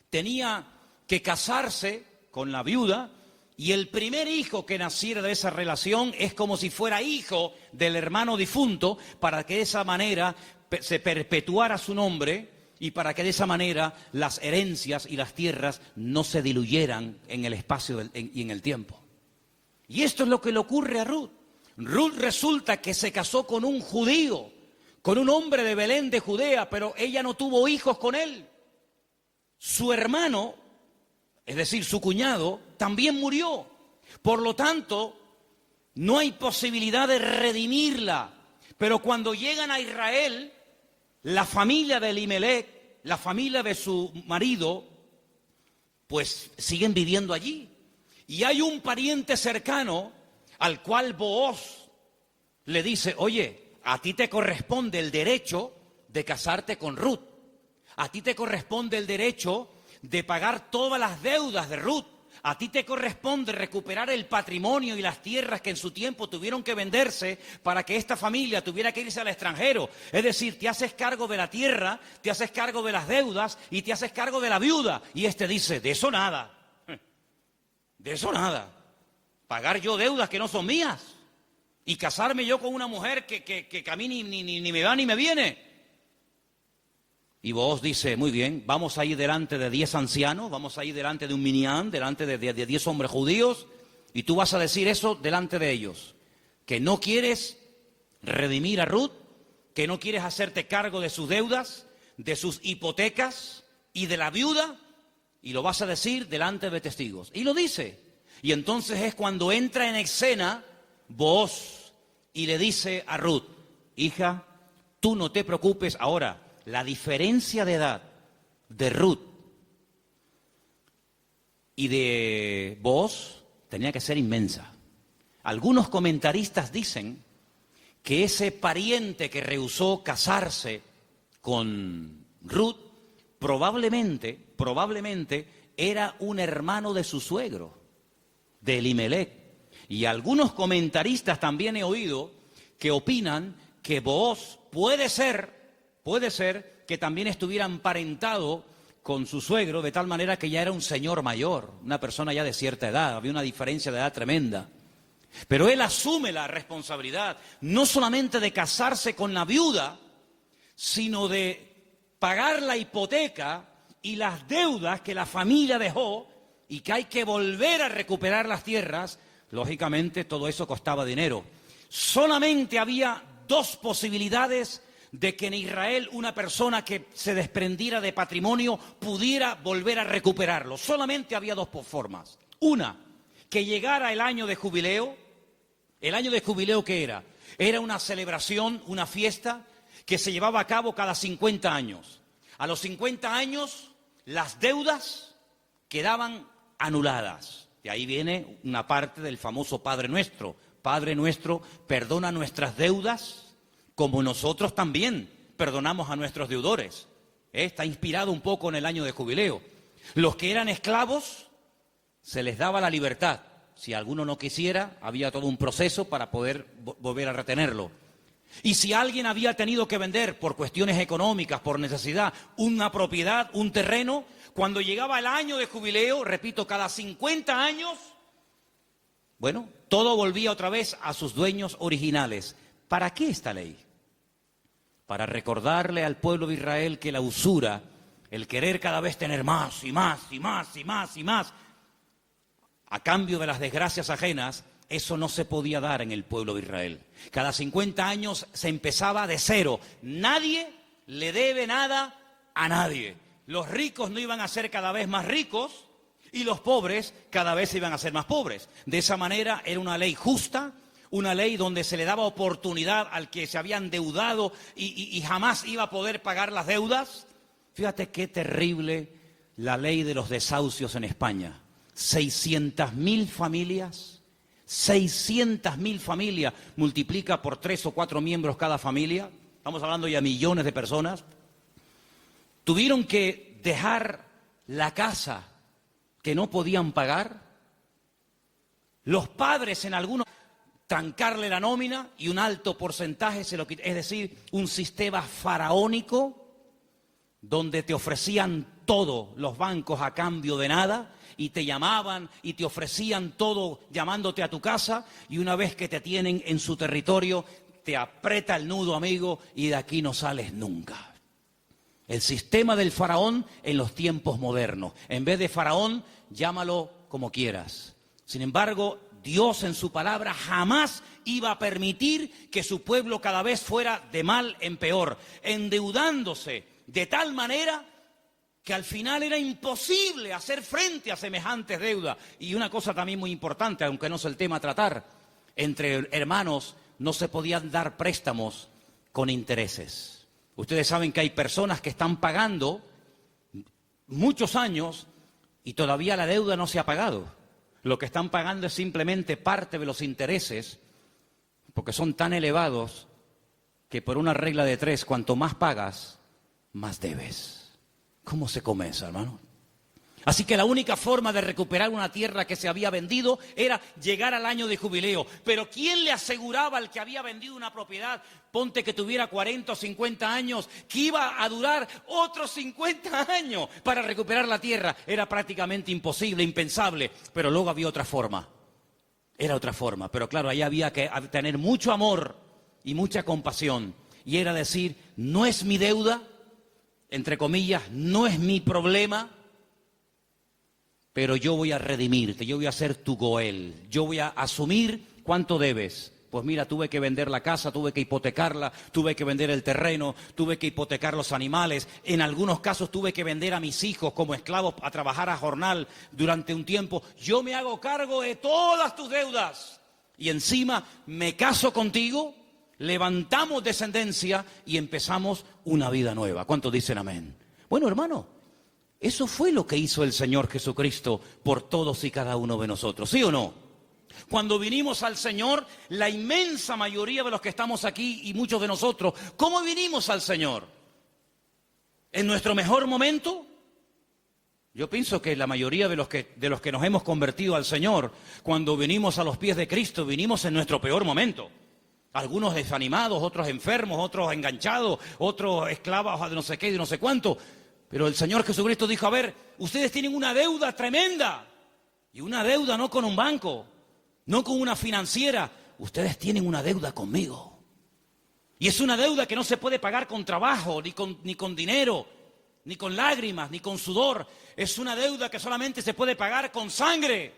Speaker 1: tenía que casarse con la viuda, y el primer hijo que naciera de esa relación es como si fuera hijo del hermano difunto, para que de esa manera se perpetuara su nombre y para que de esa manera las herencias y las tierras no se diluyeran en el espacio y en el tiempo. Y esto es lo que le ocurre a Ruth. Ruth resulta que se casó con un judío, con un hombre de Belén de Judea, pero ella no tuvo hijos con él. Su hermano, es decir, su cuñado, también murió. Por lo tanto, no hay posibilidad de redimirla. Pero cuando llegan a Israel, la familia de Elimelech, la familia de su marido, pues siguen viviendo allí. Y hay un pariente cercano al cual Booz le dice: oye, a ti te corresponde el derecho de casarte con Ruth. A ti te corresponde el derecho de pagar todas las deudas de Ruth. A ti te corresponde recuperar el patrimonio y las tierras que en su tiempo tuvieron que venderse para que esta familia tuviera que irse al extranjero. Es decir, te haces cargo de la tierra, te haces cargo de las deudas y te haces cargo de la viuda. Y este dice: de eso nada. De eso nada. Pagar yo deudas que no son mías y casarme yo con una mujer que a mí ni me va ni me viene. Y Booz dice: muy bien, vamos a ir delante de 10 ancianos, vamos a ir delante de un minián, delante de 10 hombres judíos, y tú vas a decir eso delante de ellos, que no quieres redimir a Ruth, que no quieres hacerte cargo de sus deudas, de sus hipotecas y de la viuda, y lo vas a decir delante de testigos. Y lo dice. Y entonces es cuando entra en escena Booz y le dice a Ruth: hija, tú no te preocupes. Ahora, la diferencia de edad de Ruth y de Booz tenía que ser inmensa. Algunos comentaristas dicen que ese pariente que rehusó casarse con Ruth probablemente era un hermano de su suegro, de Elimelech. Y algunos comentaristas también he oído que opinan que Booz puede ser que también estuviera emparentado con su suegro, de tal manera que ya era un señor mayor, una persona ya de cierta edad, había una diferencia de edad tremenda. Pero él asume la responsabilidad, no solamente de casarse con la viuda, sino de pagar la hipoteca y las deudas que la familia dejó y que hay que volver a recuperar las tierras. Lógicamente todo eso costaba dinero. Solamente había 2 posibilidades de que en Israel una persona que se desprendiera de patrimonio pudiera volver a recuperarlo. Solamente había 2 formas. Una, que llegara el año de jubileo. ¿El año de jubileo qué era? Era una celebración, una fiesta que se llevaba a cabo cada 50 años. A los 50 años las deudas quedaban anuladas. De ahí viene una parte del famoso Padre Nuestro. Padre Nuestro, perdona nuestras deudas como nosotros también perdonamos a nuestros deudores. Está inspirado un poco en el año de jubileo. Los que eran esclavos se les daba la libertad. Si alguno no quisiera, había todo un proceso para poder volver a retenerlo. Y si alguien había tenido que vender por cuestiones económicas, por necesidad, una propiedad, un terreno, cuando llegaba el año de jubileo, repito, cada 50 años, bueno, todo volvía otra vez a sus dueños originales. ¿Para qué esta ley? Para recordarle al pueblo de Israel que la usura, el querer cada vez tener más y más y más y más y más, a cambio de las desgracias ajenas, eso no se podía dar en el pueblo de Israel. Cada 50 años se empezaba de cero. Nadie le debe nada a nadie. Los ricos no iban a ser cada vez más ricos y los pobres cada vez iban a ser más pobres. De esa manera era una ley justa, una ley donde se le daba oportunidad al que se había endeudado y jamás iba a poder pagar las deudas. Fíjate qué terrible la ley de los desahucios en España. 600.000 familias, 600.000 familias, multiplica por 3 o 4 miembros cada familia, estamos hablando ya de millones de personas, tuvieron que dejar la casa que no podían pagar. Los padres en algunos trancarle la nómina y un alto porcentaje se lo quitaron. Es decir, un sistema faraónico donde te ofrecían todo los bancos a cambio de nada, y te llamaban y te ofrecían todo llamándote a tu casa, y una vez que te tienen en su territorio, te aprieta el nudo, amigo, y de aquí no sales nunca. El sistema del faraón en los tiempos modernos. En vez de faraón, llámalo como quieras. Sin embargo, Dios en su palabra jamás iba a permitir que su pueblo cada vez fuera de mal en peor, endeudándose de tal manera que al final era imposible hacer frente a semejantes deudas. Y una cosa también muy importante, aunque no es el tema a tratar, entre hermanos no se podían dar préstamos con intereses. Ustedes saben que hay personas que están pagando muchos años y todavía la deuda no se ha pagado. Lo que están pagando es simplemente parte de los intereses, porque son tan elevados que por una regla de 3, cuanto más pagas, más debes. ¿Cómo se come eso, hermano? Así que la única forma de recuperar una tierra que se había vendido era llegar al año de jubileo. Pero ¿quién le aseguraba al que había vendido una propiedad, ponte que tuviera 40 o 50 años, que iba a durar otros 50 años para recuperar la tierra? Era prácticamente imposible, impensable, pero luego había otra forma. Era otra forma, pero claro, ahí había que tener mucho amor y mucha compasión. Y era decir, no es mi deuda, entre comillas, no es mi problema, pero yo voy a redimirte, yo voy a ser tu Goel, yo voy a asumir cuánto debes. Pues mira, tuve que vender la casa, tuve que hipotecarla, tuve que vender el terreno, tuve que hipotecar los animales. En algunos casos tuve que vender a mis hijos como esclavos a trabajar a jornal durante un tiempo. Yo me hago cargo de todas tus deudas y encima me caso contigo, levantamos descendencia y empezamos una vida nueva. ¿Cuántos dicen amén? Bueno, hermano, eso fue lo que hizo el Señor Jesucristo por todos y cada uno de nosotros, ¿sí o no? Cuando vinimos al Señor, la inmensa mayoría de los que estamos aquí y muchos de nosotros, ¿cómo vinimos al Señor? ¿En nuestro mejor momento? Yo pienso que la mayoría de los que nos hemos convertido al Señor, cuando vinimos a los pies de Cristo, vinimos en nuestro peor momento. Algunos desanimados, otros enfermos, otros enganchados, otros esclavos de no sé qué, de no sé cuánto. Pero el Señor Jesucristo dijo, a ver, ustedes tienen una deuda tremenda. Y una deuda no con un banco, no con una financiera. Ustedes tienen una deuda conmigo. Y es una deuda que no se puede pagar con trabajo, ni con dinero, ni con lágrimas, ni con sudor. Es una deuda que solamente se puede pagar con sangre.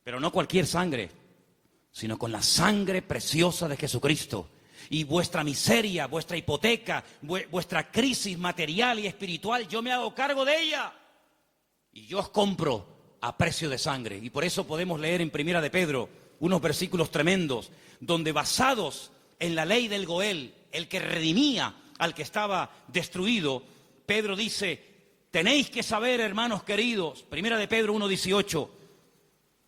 Speaker 1: Pero no cualquier sangre, sino con la sangre preciosa de Jesucristo. Y vuestra miseria, vuestra hipoteca, vuestra crisis material y espiritual, yo me hago cargo de ella. Y yo os compro a precio de sangre. Y por eso podemos leer en Primera de Pedro unos versículos tremendos, donde basados en la ley del Goel, el que redimía al que estaba destruido, Pedro dice, tenéis que saber, hermanos queridos, Primera de Pedro 1:18,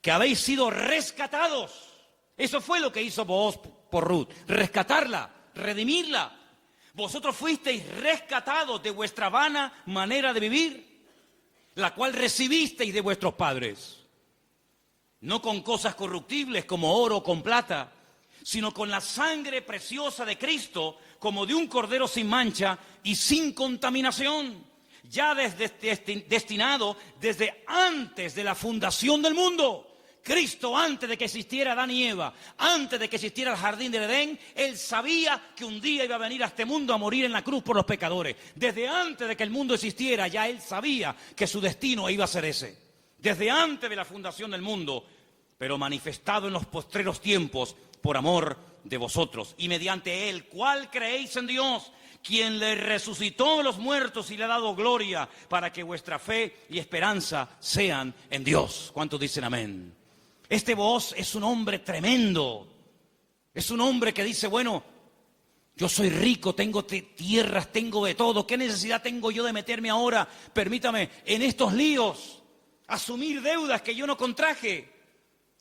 Speaker 1: que habéis sido rescatados. Eso fue lo que hizo Booz por Ruth, rescatarla, redimirla. Vosotros fuisteis rescatados de vuestra vana manera de vivir, la cual recibisteis de vuestros padres, no con cosas corruptibles como oro o con plata, sino con la sangre preciosa de Cristo, como de un cordero sin mancha y sin contaminación, ya destinado desde antes de la fundación del mundo. Cristo, antes de que existiera Adán y Eva, antes de que existiera el jardín del Edén, Él sabía que un día iba a venir a este mundo a morir en la cruz por los pecadores. Desde antes de que el mundo existiera, ya Él sabía que su destino iba a ser ese. Desde antes de la fundación del mundo, pero manifestado en los postreros tiempos por amor de vosotros. Y mediante Él, ¿cuál creéis en Dios? Quien le resucitó de los muertos y le ha dado gloria, para que vuestra fe y esperanza sean en Dios. ¿Cuántos dicen amén? Este Booz es un hombre tremendo. Es un hombre que dice, bueno, yo soy rico, tengo tierras, tengo de todo. ¿Qué necesidad tengo yo de meterme ahora, permítame, en estos líos? Asumir deudas que yo no contraje.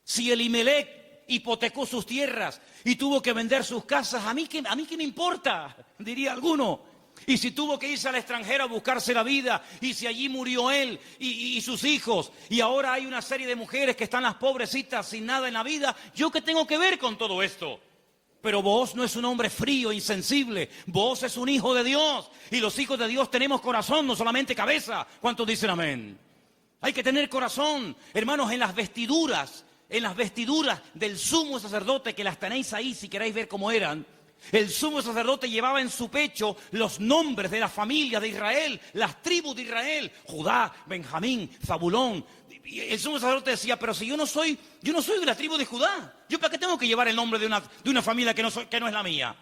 Speaker 1: Si Elimelech hipotecó sus tierras y tuvo que vender sus casas, ¿a mí qué me importa? Diría alguno. Y si tuvo que irse al extranjero a buscarse la vida, y si allí murió él y sus hijos, y ahora hay una serie de mujeres que están las pobrecitas sin nada en la vida, ¿yo qué tengo que ver con todo esto? Pero Booz no es un hombre frío, insensible. Booz es un hijo de Dios. Y los hijos de Dios tenemos corazón, no solamente cabeza. ¿Cuántos dicen amén? Hay que tener corazón. Hermanos, en las vestiduras del sumo sacerdote, que las tenéis ahí si queréis ver cómo eran. El sumo sacerdote llevaba en su pecho los nombres de las familias de Israel, las tribus de Israel, Judá, Benjamín, Zabulón. Y el sumo sacerdote decía, pero si yo no soy de la tribu de Judá, ¿yo para qué tengo que llevar el nombre de una familia que no es la mía?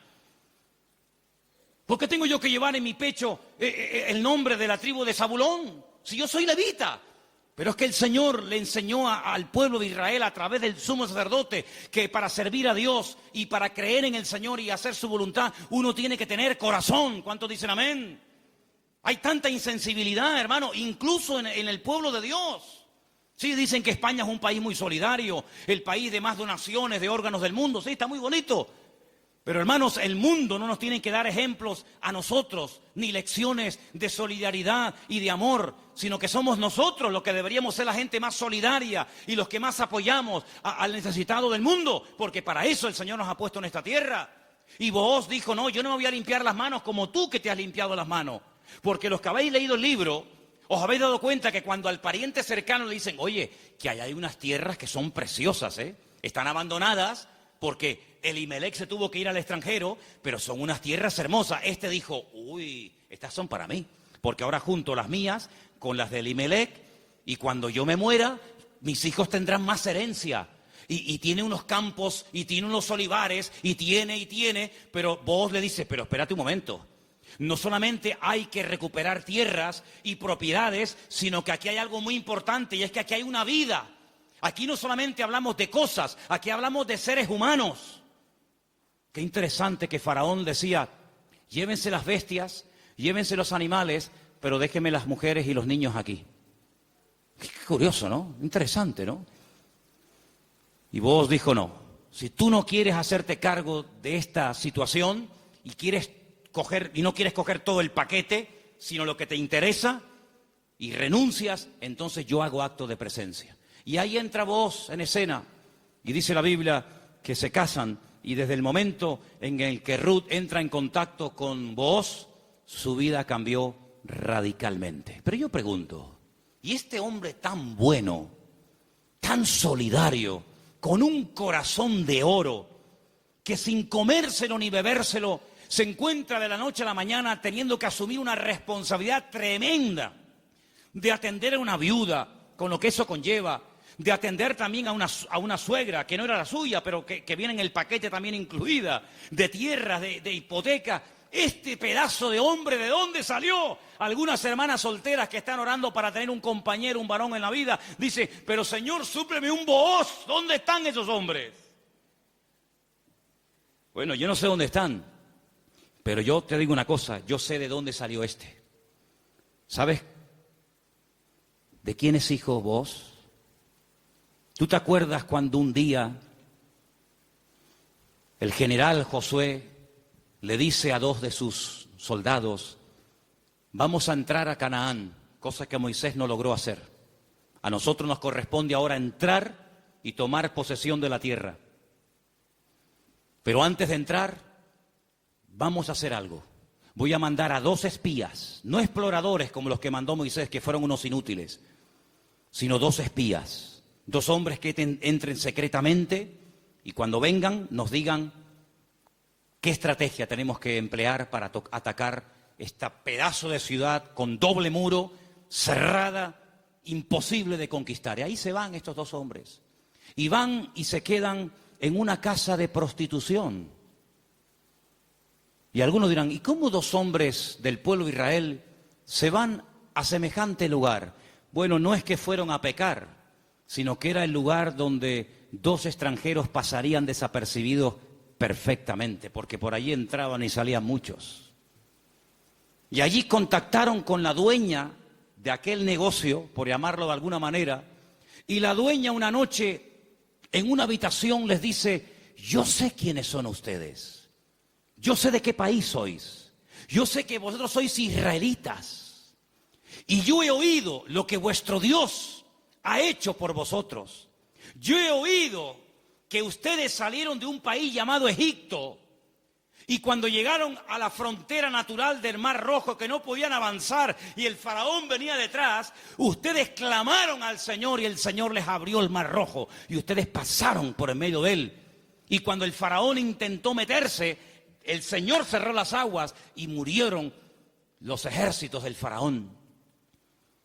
Speaker 1: ¿Por qué tengo yo que llevar en mi pecho el nombre de la tribu de Zabulón? Si yo soy levita. Pero es que el Señor le enseñó al pueblo de Israel a través del sumo sacerdote que para servir a Dios y para creer en el Señor y hacer su voluntad, uno tiene que tener corazón. ¿Cuántos dicen amén? Hay tanta insensibilidad, hermano, incluso en el pueblo de Dios. Sí, dicen que España es un país muy solidario, el país de más donaciones de órganos del mundo. Sí, está muy bonito. Pero hermanos, el mundo no nos tiene que dar ejemplos a nosotros, ni lecciones de solidaridad y de amor, sino que somos nosotros los que deberíamos ser la gente más solidaria y los que más apoyamos al necesitado del mundo, porque para eso el Señor nos ha puesto en esta tierra. Y Booz dijo, no, yo no me voy a limpiar las manos como tú que te has limpiado las manos, porque los que habéis leído el libro, os habéis dado cuenta que cuando al pariente cercano le dicen, oye, que hay unas tierras que son preciosas, están abandonadas, porque Elimelech se tuvo que ir al extranjero, pero son unas tierras hermosas. Este dijo, uy, estas son para mí, porque ahora junto las mías con las de Elimelech, y cuando yo me muera, mis hijos tendrán más herencia. Y tiene unos campos, y tiene unos olivares, y tiene, pero Booz le dice, pero espérate un momento. No solamente hay que recuperar tierras y propiedades, sino que aquí hay algo muy importante, y es que aquí hay una vida. Aquí no solamente hablamos de cosas, aquí hablamos de seres humanos. Qué interesante que Faraón decía, llévense las bestias, llévense los animales, pero déjenme las mujeres y los niños aquí. Qué curioso, ¿no? Interesante, ¿no? Y Booz dijo, no, si tú no quieres hacerte cargo de esta situación y no quieres coger todo el paquete, sino lo que te interesa, y renuncias, entonces yo hago acto de presencia. Y ahí entra Booz en escena, y dice la Biblia que se casan, y desde el momento en el que Ruth entra en contacto con Booz, su vida cambió radicalmente. Pero yo pregunto, ¿y este hombre tan bueno, tan solidario, con un corazón de oro, que sin comérselo ni bebérselo, se encuentra de la noche a la mañana teniendo que asumir una responsabilidad tremenda de atender a una viuda, con lo que eso conlleva, de atender también a una suegra que no era la suya, pero que viene en el paquete también incluida, de tierras, de hipoteca? Este pedazo de hombre, ¿de dónde salió? Algunas hermanas solteras que están orando para tener un compañero, un varón en la vida, dice, pero Señor, súpleme un Booz. ¿Dónde están esos hombres? Bueno, yo no sé dónde están, pero yo te digo una cosa, yo sé de dónde salió este. ¿Sabes de quién es hijo Booz? ¿Tú te acuerdas cuando un día el general Josué le dice a dos de sus soldados, vamos a entrar a Canaán, cosa que Moisés no logró hacer? A nosotros nos corresponde ahora entrar y tomar posesión de la tierra. Pero antes de entrar, vamos a hacer algo. Voy a mandar a 2 espías, no exploradores como los que mandó Moisés, que fueron unos inútiles, sino 2 espías. 2 hombres que entren secretamente y cuando vengan nos digan qué estrategia tenemos que emplear para atacar este pedazo de ciudad con doble muro, cerrada, imposible de conquistar. Y ahí se van estos 2 hombres. Y van y se quedan en una casa de prostitución. Y algunos dirán, ¿y cómo 2 hombres del pueblo de Israel se van a semejante lugar? Bueno, no es que fueron a pecar, sino que era el lugar donde 2 extranjeros pasarían desapercibidos perfectamente, porque por allí entraban y salían muchos. Y allí contactaron con la dueña de aquel negocio, por llamarlo de alguna manera, y la dueña una noche en una habitación les dice, yo sé quiénes son ustedes, yo sé de qué país sois, yo sé que vosotros sois israelitas, y yo he oído lo que vuestro Dios ha hecho por vosotros. Yo he oído que ustedes salieron de un país llamado Egipto y cuando llegaron a la frontera natural del Mar Rojo que no podían avanzar y el faraón venía detrás, ustedes clamaron al Señor y el Señor les abrió el Mar Rojo y ustedes pasaron por en medio de él. Y cuando el faraón intentó meterse, el Señor cerró las aguas y murieron los ejércitos del faraón.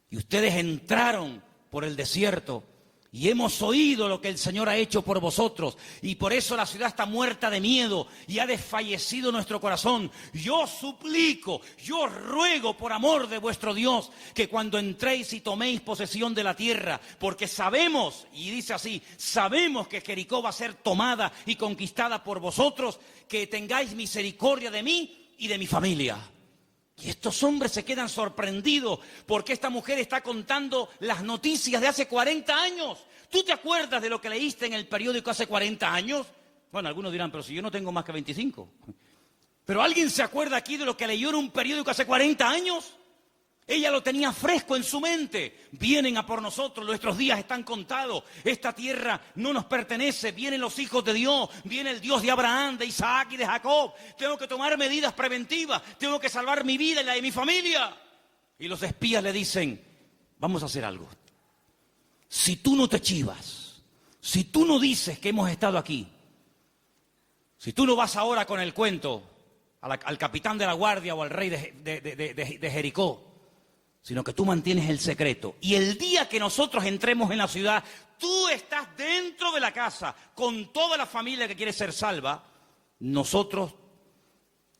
Speaker 1: Y ustedes entraron por el desierto y hemos oído lo que el Señor ha hecho por vosotros y por eso la ciudad está muerta de miedo y ha desfallecido nuestro corazón. Yo suplico, yo ruego por amor de vuestro Dios que cuando entréis y toméis posesión de la tierra, porque sabemos, y dice así, sabemos que Jericó va a ser tomada y conquistada por vosotros, que tengáis misericordia de mí y de mi familia. Y estos hombres se quedan sorprendidos porque esta mujer está contando las noticias de hace 40 años. ¿Tú te acuerdas de lo que leíste en el periódico hace 40 años? Bueno, algunos dirán, pero si yo no tengo más que 25. ¿Pero alguien se acuerda aquí de lo que leyó en un periódico hace 40 años? Ella lo tenía fresco en su mente. Vienen a por nosotros, nuestros días están contados. Esta tierra no nos pertenece. Vienen los hijos de Dios, viene el Dios de Abraham, de Isaac y de Jacob. Tengo que tomar medidas preventivas, tengo que salvar mi vida y la de mi familia. Y los espías le dicen, vamos a hacer algo. Si tú no te chivas, si tú no dices que hemos estado aquí, si tú no vas ahora con el cuento al capitán de la guardia o al rey de Jericó, sino que tú mantienes el secreto. Y el día que nosotros entremos en la ciudad, tú estás dentro de la casa con toda la familia que quiere ser salva, nosotros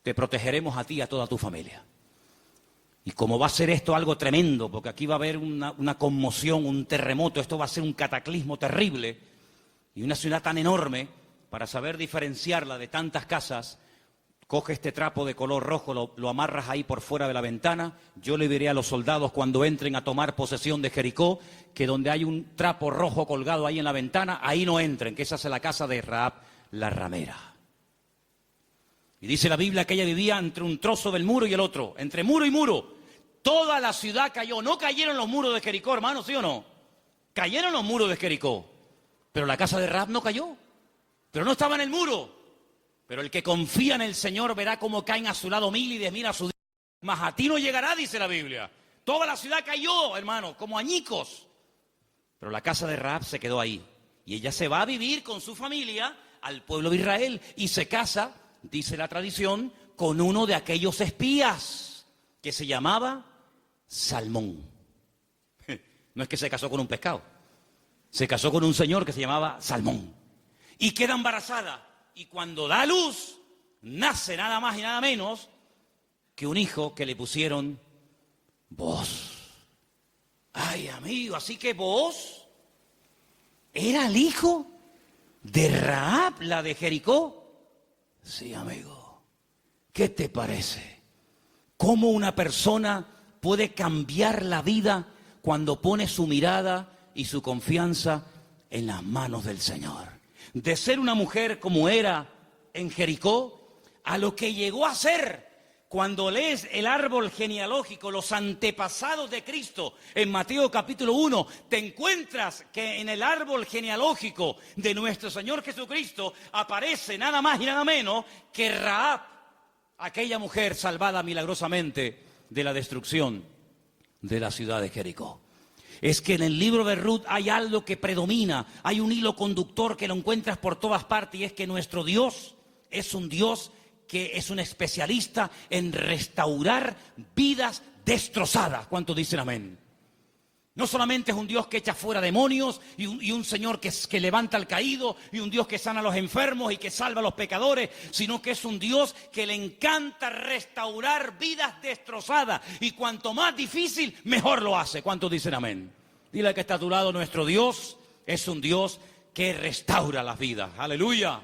Speaker 1: te protegeremos a ti y a toda tu familia. Y como va a ser esto algo tremendo, porque aquí va a haber una conmoción, un terremoto, esto va a ser un cataclismo terrible, y una ciudad tan enorme, para saber diferenciarla de tantas casas, coge este trapo de color rojo, lo amarras ahí por fuera de la ventana. Yo le diré a los soldados cuando entren a tomar posesión de Jericó, que donde hay un trapo rojo colgado ahí en la ventana, ahí no entren, que esa es la casa de Rahab, la ramera. Y dice la Biblia que ella vivía entre un trozo del muro y el otro, entre muro y muro. Toda la ciudad cayó, no cayeron los muros de Jericó, hermano, ¿sí o no? Cayeron los muros de Jericó, pero la casa de Rahab no cayó, pero no estaba en el muro. Pero el que confía en el Señor verá cómo caen a su lado 1000 y 10.000 a su día. Mas a ti no llegará, dice la Biblia. Toda la ciudad cayó, hermano, como añicos. Pero la casa de Rahab se quedó ahí. Y ella se va a vivir con su familia al pueblo de Israel. Y se casa, dice la tradición, con uno de aquellos espías que se llamaba Salmón. No es que se casó con un pescado. Se casó con un señor que se llamaba Salmón. Y queda embarazada. Y cuando da luz, nace nada más y nada menos que un hijo que le pusieron Booz. Ay, amigo, así que Booz era el hijo de Rahab, la de Jericó. Sí, amigo. ¿Qué te parece? ¿Cómo una persona puede cambiar la vida cuando pone su mirada y su confianza en las manos del Señor? De ser una mujer como era en Jericó, a lo que llegó a ser cuando lees el árbol genealógico, los antepasados de Cristo, en Mateo capítulo 1, te encuentras que en el árbol genealógico de nuestro Señor Jesucristo aparece nada más y nada menos que Rahab, aquella mujer salvada milagrosamente de la destrucción de la ciudad de Jericó. Es que en el libro de Ruth hay algo que predomina, hay un hilo conductor que lo encuentras por todas partes y es que nuestro Dios es un Dios que es un especialista en restaurar vidas destrozadas. ¿Cuántos dicen amén? No solamente es un Dios que echa fuera demonios y un Señor que levanta al caído y un Dios que sana a los enfermos y que salva a los pecadores, sino que es un Dios que le encanta restaurar vidas destrozadas y cuanto más difícil, mejor lo hace. ¿Cuántos dicen amén? Dile al que está a tu lado, nuestro Dios es un Dios que restaura las vidas. ¡Aleluya!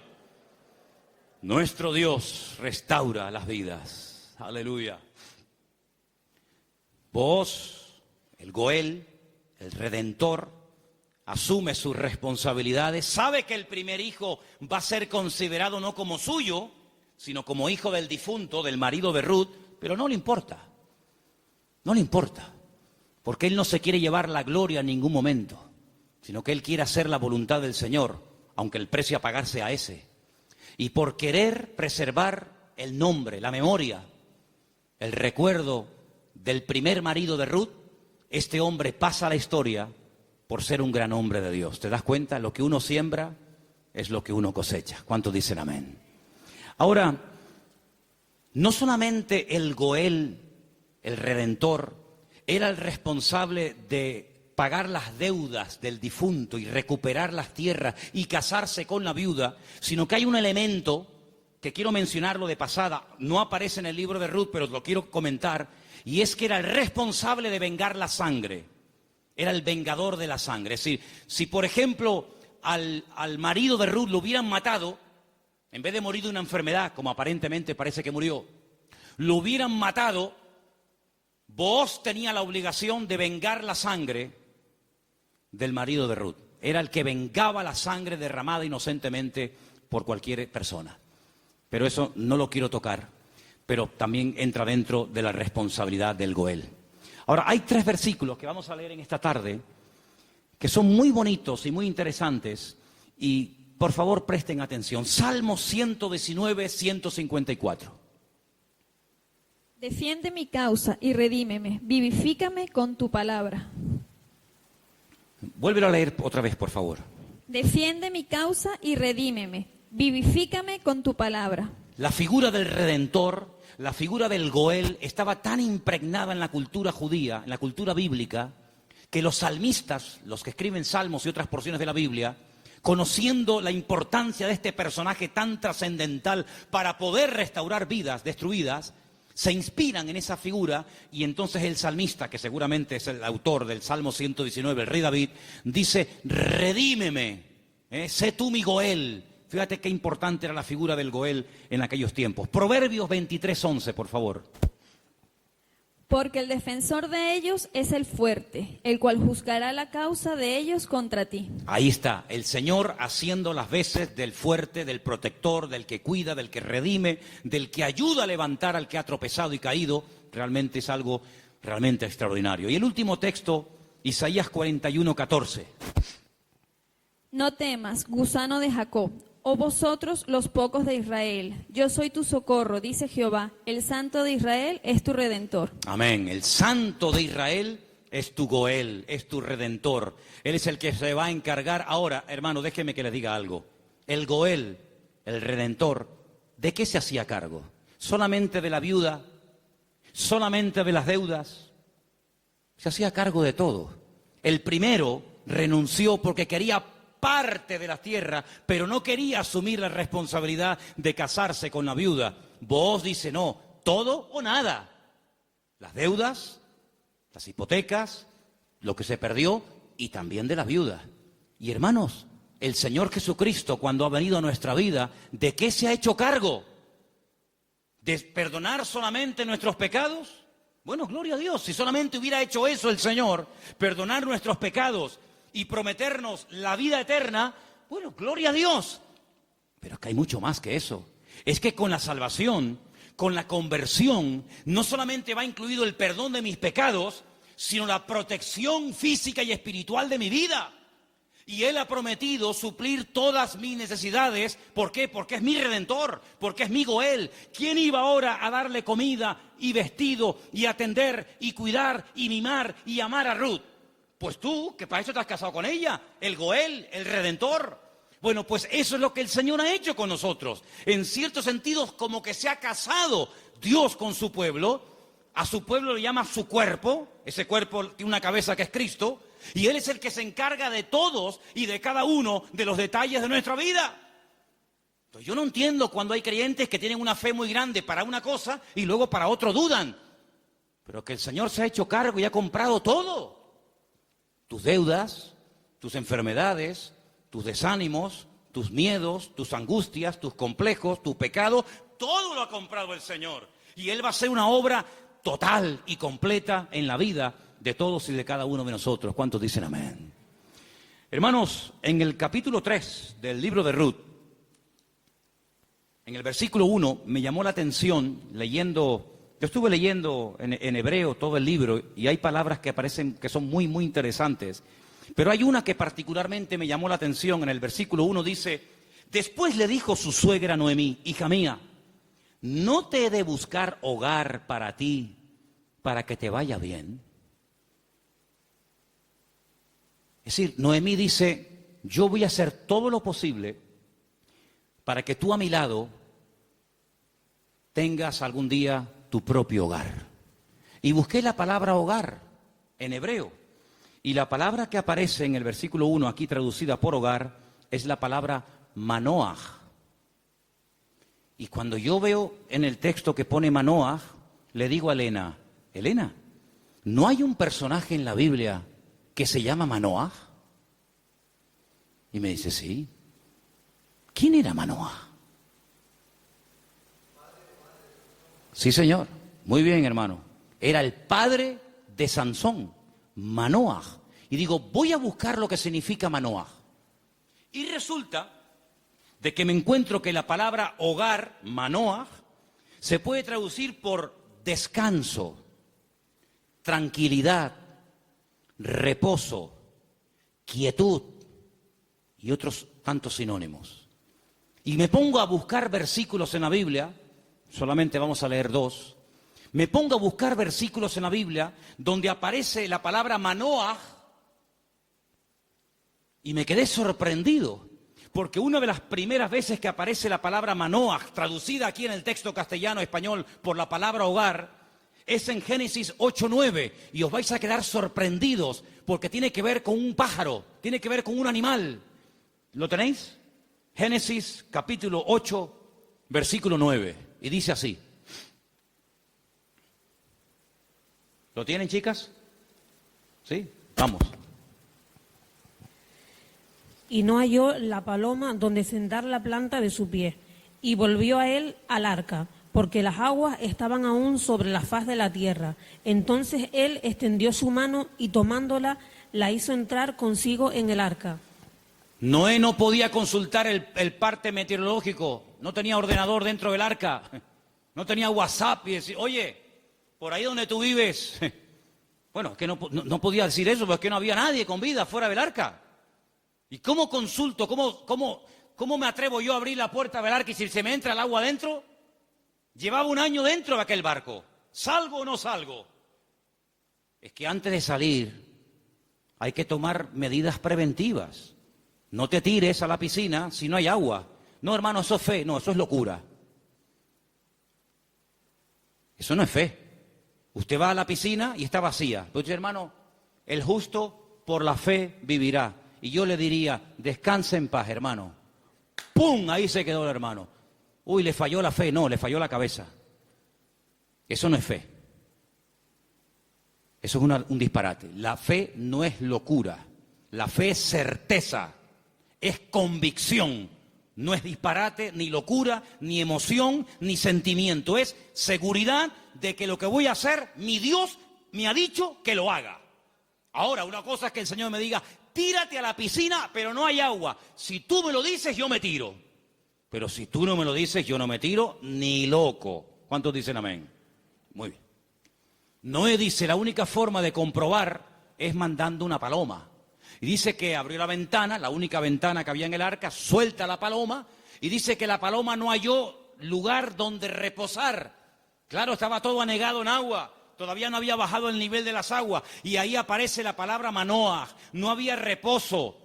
Speaker 1: Nuestro Dios restaura las vidas. ¡Aleluya! Vos, el Goel, el Redentor, asume sus responsabilidades, sabe que el primer hijo va a ser considerado no como suyo, sino como hijo del difunto, del marido de Ruth, pero no le importa, porque él no se quiere llevar la gloria en ningún momento, sino que él quiere hacer la voluntad del Señor, aunque el precio a pagar sea ese. Y por querer preservar el nombre, la memoria, el recuerdo del primer marido de Ruth, este hombre pasa a la historia por ser un gran hombre de Dios. ¿Te das cuenta? Lo que uno siembra es lo que uno cosecha. ¿Cuántos dicen amén? Ahora, no solamente el Goel, el Redentor, era el responsable de pagar las deudas del difunto y recuperar las tierras y casarse con la viuda, sino que hay un elemento que quiero mencionarlo de pasada, no aparece en el libro de Ruth, pero lo quiero comentar, y es que era el responsable de vengar la sangre, era el vengador de la sangre. Es decir, si por ejemplo al marido de Ruth lo hubieran matado, en vez de morir de una enfermedad, como aparentemente parece que murió, lo hubieran matado, Booz tenía la obligación de vengar la sangre del marido de Ruth. Era el que vengaba la sangre derramada inocentemente por cualquier persona. Pero eso no lo quiero tocar, pero también entra dentro de la responsabilidad del Goel. Ahora, hay 3 versículos que vamos a leer en esta tarde que son muy bonitos y muy interesantes y por favor presten atención. Salmo 119, 154.
Speaker 2: Defiende mi causa y redímeme, vivifícame con tu palabra.
Speaker 1: Vuélvelo a leer otra vez, por favor.
Speaker 2: Defiende mi causa y redímeme, vivifícame con tu palabra.
Speaker 1: La figura del Redentor, la figura del Goel, estaba tan impregnada en la cultura judía, en la cultura bíblica, que los salmistas, los que escriben salmos y otras porciones de la Biblia, conociendo la importancia de este personaje tan trascendental para poder restaurar vidas destruidas, se inspiran en esa figura y entonces el salmista, que seguramente es el autor del Salmo 119, el rey David, dice, redímeme, sé tú mi Goel. Fíjate qué importante era la figura del Goel en aquellos tiempos. Proverbios 23:11, por favor.
Speaker 2: Porque el defensor de ellos es el fuerte, el cual juzgará la causa de ellos contra ti.
Speaker 1: Ahí está, el Señor haciendo las veces del fuerte, del protector, del que cuida, del que redime, del que ayuda a levantar al que ha tropezado y caído. Realmente es algo realmente extraordinario. Y el último texto, Isaías 41:14.
Speaker 2: No temas, gusano de Jacob, oh vosotros los pocos de Israel. Yo soy tu socorro, dice Jehová. El Santo de Israel es tu Redentor.
Speaker 1: Amén. El Santo de Israel es tu Goel, es tu Redentor. Él es el que se va a encargar. Ahora, hermano, déjeme que les diga algo. El Goel, el Redentor, ¿de qué se hacía cargo? ¿Solamente de la viuda? ¿Solamente de las deudas? Se hacía cargo de todo. El primero renunció porque quería parte de la tierra, pero no quería asumir la responsabilidad de casarse con la viuda. Booz dice, no, todo o nada. Las deudas, las hipotecas, lo que se perdió y también de la viuda. Y hermanos, el Señor Jesucristo, cuando ha venido a nuestra vida, ¿de qué se ha hecho cargo? ¿De perdonar solamente nuestros pecados? Bueno, gloria a Dios, si solamente hubiera hecho eso el Señor, perdonar nuestros pecados y prometernos la vida eterna, bueno, gloria a Dios. Pero es que hay mucho más que eso. Es que con la salvación, con la conversión, no solamente va incluido el perdón de mis pecados, sino la protección física y espiritual de mi vida. Y Él ha prometido suplir todas mis necesidades. ¿Por qué? Porque es mi Redentor, porque es mi Goel. ¿Quién iba ahora a darle comida y vestido y atender y cuidar y mimar y amar a Ruth? Pues tú, que para eso te has casado con ella, el Goel, el Redentor. Bueno, pues eso es lo que el Señor ha hecho con nosotros. En ciertos sentidos, como que se ha casado Dios con su pueblo. A su pueblo le llama su cuerpo. Ese cuerpo tiene una cabeza que es Cristo. Y Él es el que se encarga de todos y de cada uno de los detalles de nuestra vida. Entonces yo no entiendo cuando hay creyentes que tienen una fe muy grande para una cosa y luego para otro dudan. Pero que el Señor se ha hecho cargo y ha comprado todo. Tus deudas, tus enfermedades, tus desánimos, tus miedos, tus angustias, tus complejos, tu pecado, todo lo ha comprado el Señor. Y Él va a hacer una obra total y completa en la vida de todos y de cada uno de nosotros. ¿Cuántos dicen amén? Hermanos, en el capítulo 3 del libro de Ruth, en el versículo 1, me llamó la atención leyendo. Yo estuve leyendo en hebreo todo el libro y hay palabras que aparecen que son muy, muy interesantes. Pero hay una que particularmente me llamó la atención. En el versículo 1 dice: después le dijo su suegra Noemí: hija mía, ¿no te he de buscar hogar para ti, para que te vaya bien? Es decir, Noemí dice: yo voy a hacer todo lo posible para que tú a mi lado tengas algún día tu propio hogar. Y busqué la palabra hogar en hebreo. Y la palabra que aparece en el versículo 1, aquí traducida por hogar, es la palabra manoaj. Y cuando yo veo en el texto que pone manoaj, le digo a Elena: Elena, ¿no hay un personaje en la Biblia que se llama Manoaj? Y me dice: sí. ¿Quién era Manoaj? Sí, señor. Muy bien, hermano. Era el padre de Sansón, Manoaj. Y digo, voy a buscar lo que significa Manoaj. Y resulta de que me encuentro que la palabra hogar, Manoaj, se puede traducir por descanso, tranquilidad, reposo, quietud y otros tantos sinónimos. Y me pongo a buscar versículos en la Biblia, solamente vamos a leer 2. Me pongo a buscar versículos en la Biblia donde aparece la palabra Manoaj y me quedé sorprendido, porque una de las primeras veces que aparece la palabra Manoaj, traducida aquí en el texto castellano-español por la palabra hogar, es en Génesis 8:9, y os vais a quedar sorprendidos porque tiene que ver con un pájaro, tiene que ver con un animal. ¿Lo tenéis? Génesis capítulo 8, versículo 9, y dice así. ¿Lo tienen, chicas? ¿Sí? Vamos.
Speaker 3: Y no halló la paloma donde sentar la planta de su pie, y volvió a él al arca, porque las aguas estaban aún sobre la faz de la tierra. Entonces él extendió su mano y tomándola, la hizo entrar consigo en el arca.
Speaker 1: Noé no podía consultar el parte meteorológico, no tenía ordenador dentro del arca, no tenía WhatsApp y decir: oye, por ahí donde tú vives. Bueno, es que no podía decir eso, porque no había nadie con vida fuera del arca. ¿Y cómo consulto? ¿Cómo me atrevo yo a abrir la puerta del arca y si se me entra el agua adentro? Llevaba un año dentro de aquel barco. ¿Salgo o no salgo? Es que antes de salir hay que tomar medidas preventivas. No te tires a la piscina si no hay agua. No, hermano, eso es fe. No, eso es locura. Eso no es fe. Usted va a la piscina y está vacía. Pero dice: hermano, el justo por la fe vivirá. Y yo le diría: descanse en paz, hermano. ¡Pum! Ahí se quedó el hermano. Uy, le falló la fe. No, le falló la cabeza. Eso no es fe. Eso es un disparate. La fe no es locura. La fe es certeza, es convicción. No es disparate, ni locura, ni emoción, ni sentimiento. Es seguridad de que lo que voy a hacer, mi Dios me ha dicho que lo haga. Ahora, una cosa es que el Señor me diga: tírate a la piscina, pero no hay agua. Si tú me lo dices, yo me tiro. Pero si tú no me lo dices, yo no me tiro ni loco. ¿Cuántos dicen amén? Muy bien. Noé dice: la única forma de comprobar es mandando una paloma. Y dice que abrió la ventana, la única ventana que había en el arca, suelta la paloma, y dice que la paloma no halló lugar donde reposar. Claro, estaba todo anegado en agua, todavía no había bajado el nivel de las aguas, y ahí aparece la palabra Manoaj. No había reposo,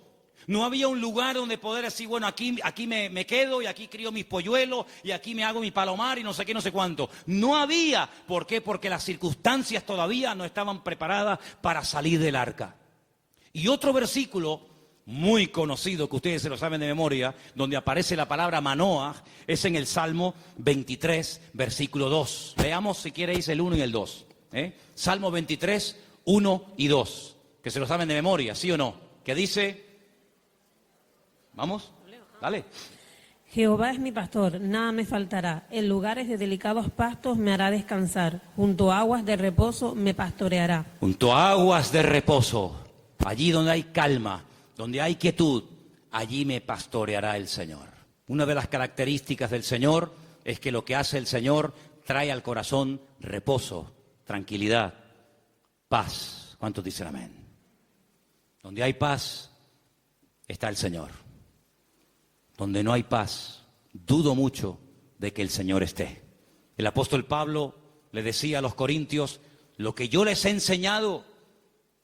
Speaker 1: no había un lugar donde poder decir: bueno, aquí me quedo, y aquí crío mis polluelos, y aquí me hago mi palomar, y no sé qué, no sé cuánto. No había. ¿Por qué? Porque las circunstancias todavía no estaban preparadas para salir del arca. Y otro versículo muy conocido, que ustedes se lo saben de memoria, donde aparece la palabra Manoaj, es en el Salmo 23, versículo 2. Veamos si queréis el 1 y el 2. Salmo 23, 1 y 2. Que se lo saben de memoria, ¿sí o no? Que dice... ¿Vamos? Dale.
Speaker 3: Jehová es mi pastor, nada me faltará. En lugares de delicados pastos me hará descansar. Junto a aguas de reposo me pastoreará.
Speaker 1: Junto a aguas de reposo, allí donde hay calma, donde hay quietud, allí me pastoreará el Señor. Una de las características del Señor es que lo que hace el Señor trae al corazón reposo, tranquilidad, paz. ¿Cuántos dicen amén? Donde hay paz está el Señor. Donde no hay paz, dudo mucho de que el Señor esté. El apóstol Pablo le decía a los corintios: lo que yo les he enseñado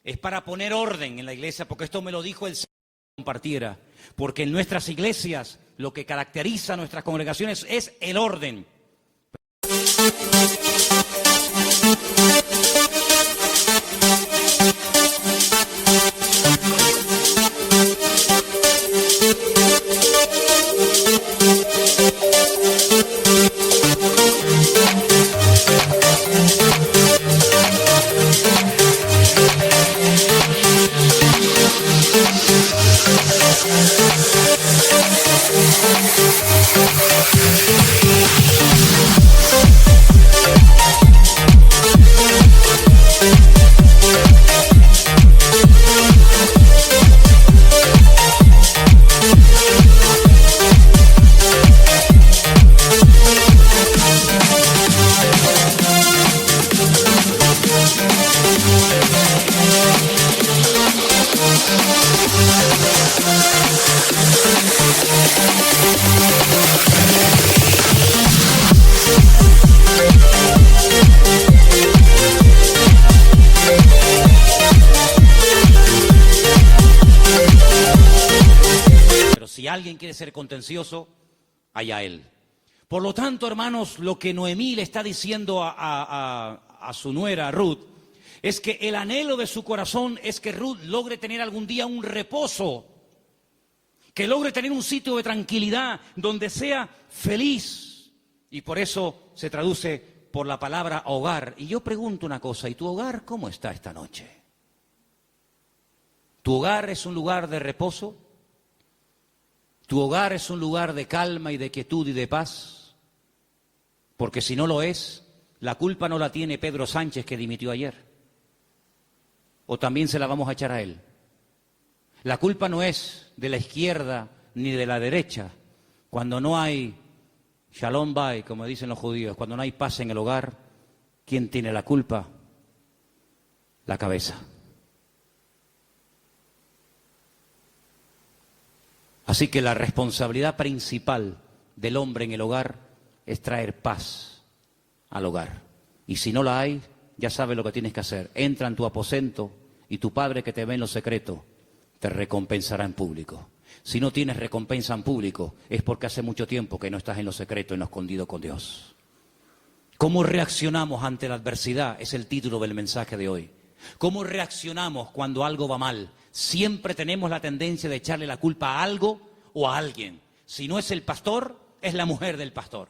Speaker 1: es para poner orden en la iglesia, porque esto me lo dijo el Señor que compartiera. Porque en nuestras iglesias lo que caracteriza a nuestras congregaciones es el orden. Si alguien quiere ser contencioso, allá él. Por lo tanto, hermanos, lo que Noemí le está diciendo a su nuera, Ruth, es que el anhelo de su corazón es que Ruth logre tener algún día un reposo, que logre tener un sitio de tranquilidad donde sea feliz. Y por eso se traduce por la palabra hogar. Y yo pregunto una cosa: ¿y tu hogar cómo está esta noche? ¿Tu hogar es un lugar de reposo? ¿Tu hogar es un lugar de calma y de quietud y de paz? Porque si no lo es, la culpa no la tiene Pedro Sánchez, que dimitió ayer. ¿O también se la vamos a echar a él? La culpa no es de la izquierda ni de la derecha. Cuando no hay shalom bay, como dicen los judíos, cuando no hay paz en el hogar, ¿quién tiene la culpa? La cabeza. Así que la responsabilidad principal del hombre en el hogar es traer paz al hogar. Y si no la hay, ya sabes lo que tienes que hacer. Entra en tu aposento y tu Padre que te ve en lo secreto te recompensará en público. Si no tienes recompensa en público, es porque hace mucho tiempo que no estás en lo secreto, en lo escondido con Dios. ¿Cómo reaccionamos ante la adversidad? Es el título del mensaje de hoy. ¿Cómo reaccionamos cuando algo va mal? Siempre tenemos la tendencia de echarle la culpa a algo o a alguien. Si no es el pastor, es la mujer del pastor.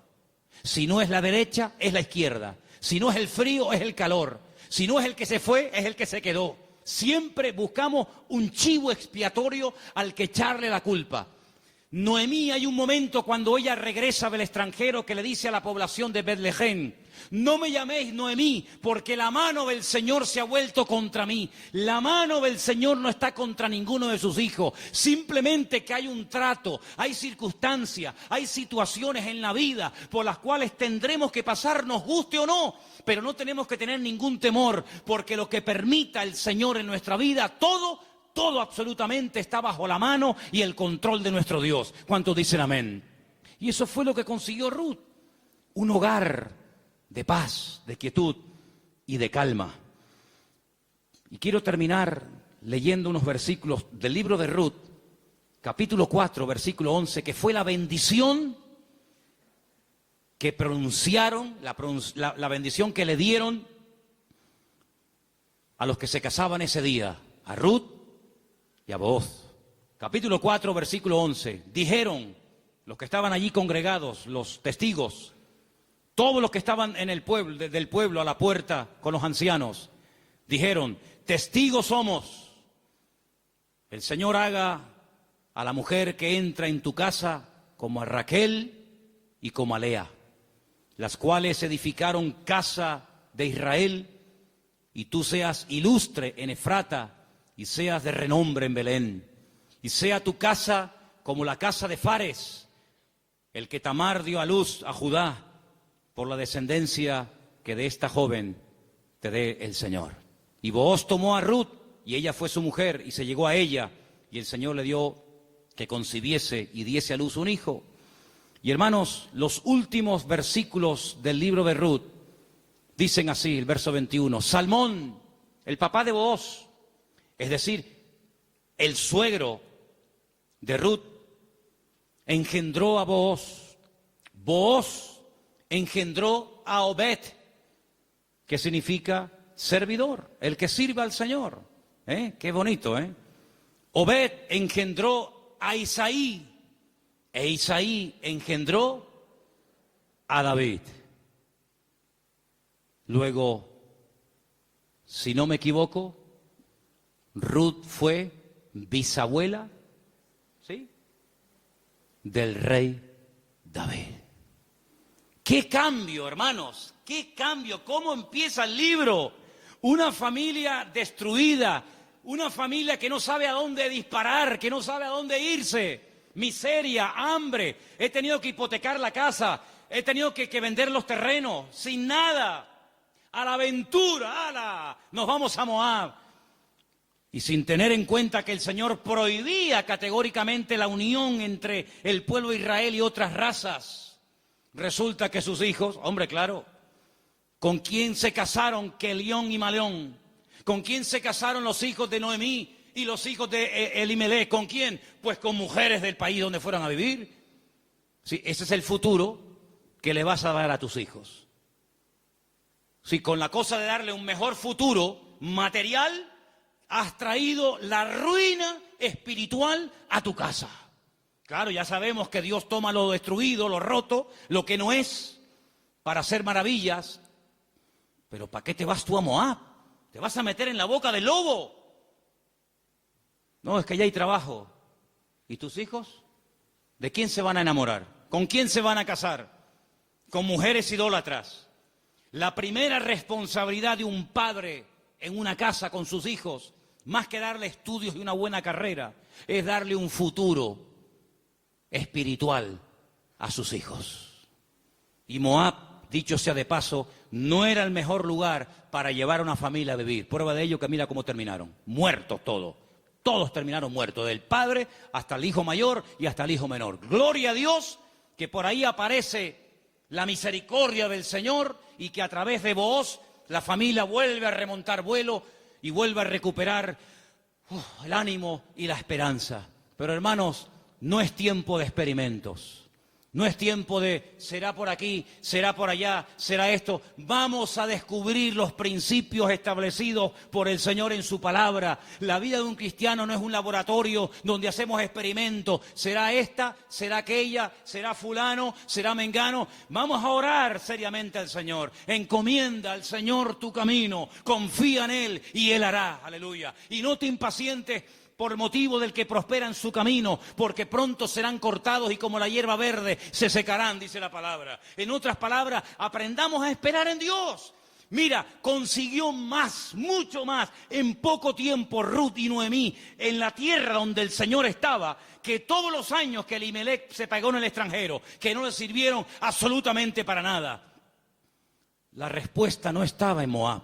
Speaker 1: Si no es la derecha, es la izquierda. Si no es el frío, es el calor. Si no es el que se fue, es el que se quedó. Siempre buscamos un chivo expiatorio al que echarle la culpa. Noemí, hay un momento cuando ella regresa del extranjero que le dice a la población de Betlehem: no me llaméis Noemí, porque la mano del Señor se ha vuelto contra mí. La mano del Señor no está contra ninguno de sus hijos. Simplemente que hay un trato, hay circunstancias, hay situaciones en la vida por las cuales tendremos que pasar, nos guste o no. Pero no tenemos que tener ningún temor, porque lo que permita el Señor en nuestra vida, todo absolutamente está bajo la mano y el control de nuestro Dios. ¿Cuántos dicen amén? Y eso fue lo que consiguió Ruth. Un hogar de paz, de quietud y de calma. Y quiero terminar leyendo unos versículos del libro de Ruth, capítulo 4, versículo 11, que fue la bendición que pronunciaron, la bendición que le dieron a los que se casaban ese día, a Ruth y a Booz. Capítulo 4, versículo 11. Dijeron los que estaban allí congregados, los testigos, todos los que estaban en el pueblo, del pueblo a la puerta con los ancianos, dijeron: testigos somos. El Señor haga a la mujer que entra en tu casa como a Raquel y como a Lea, las cuales edificaron casa de Israel, y tú seas ilustre en Efrata y seas de renombre en Belén, y sea tu casa como la casa de Fares, el que Tamar dio a luz a Judá, por la descendencia que de esta joven te dé el Señor. Y Booz tomó a Ruth, y ella fue su mujer y se llegó a ella y el Señor le dio que concibiese y diese a luz un hijo. Y hermanos, los últimos versículos del libro de Ruth dicen así, el verso 21, Salmón, el papá de Booz, es decir, el suegro de Ruth, engendró a Booz. Booz engendró a Obed, que significa servidor, el que sirve al Señor. Qué bonito, ¿eh? Obed engendró a Isaí, e Isaí engendró a David. Luego, si no me equivoco, Ruth fue bisabuela, ¿sí?, del rey David. ¡Qué cambio, hermanos! ¡Qué cambio! ¿Cómo empieza el libro? Una familia destruida, una familia que no sabe a dónde disparar, que no sabe a dónde irse. Miseria, hambre, he tenido que hipotecar la casa, he tenido que vender los terrenos, sin nada. A la aventura, ¡ala! Nos vamos a Moab. Y sin tener en cuenta que el Señor prohibía categóricamente la unión entre el pueblo de Israel y otras razas. Resulta que sus hijos, hombre, claro, ¿con quién se casaron Kelión y Maleón? ¿Con quién se casaron los hijos de Noemí y los hijos de Elimelech? ¿Con quién? Pues con mujeres del país donde fueran a vivir. Sí, ese es el futuro que le vas a dar a tus hijos. Si con la cosa de darle un mejor futuro material, has traído la ruina espiritual a tu casa. Claro, ya sabemos que Dios toma lo destruido, lo roto, lo que no es, para hacer maravillas. Pero ¿para qué te vas tú a Moab? ¿Te vas a meter en la boca del lobo? No, es que ya hay trabajo. ¿Y tus hijos? ¿De quién se van a enamorar? ¿Con quién se van a casar? Con mujeres idólatras. La primera responsabilidad de un padre en una casa con sus hijos, más que darle estudios y una buena carrera, es darle un futuro espiritual a sus hijos. Y Moab, dicho sea de paso, no era el mejor lugar para llevar a una familia a vivir. Prueba de ello que mira cómo terminaron, muertos todos. Todos terminaron muertos, del padre hasta el hijo mayor y hasta el hijo menor. Gloria a Dios que por ahí aparece la misericordia del Señor y que a través de Booz la familia vuelve a remontar vuelo y vuelve a recuperar el ánimo y la esperanza. Pero hermanos, no es tiempo de experimentos. No es tiempo de será por aquí, será por allá, será esto. Vamos a descubrir los principios establecidos por el Señor en su palabra. La vida de un cristiano no es un laboratorio donde hacemos experimentos. Será esta, será aquella, será fulano, será mengano. Vamos a orar seriamente al Señor. Encomienda al Señor tu camino. Confía en Él y Él hará. Aleluya. Y no te impacientes por motivo del que prospera en su camino, porque pronto serán cortados y como la hierba verde se secarán, dice la palabra. En otras palabras, aprendamos a esperar en Dios. Mira, consiguió más, mucho más, en poco tiempo Ruth y Noemí, en la tierra donde el Señor estaba, que todos los años que Elimelech se pagó en el extranjero, que no le sirvieron absolutamente para nada. La respuesta no estaba en Moab,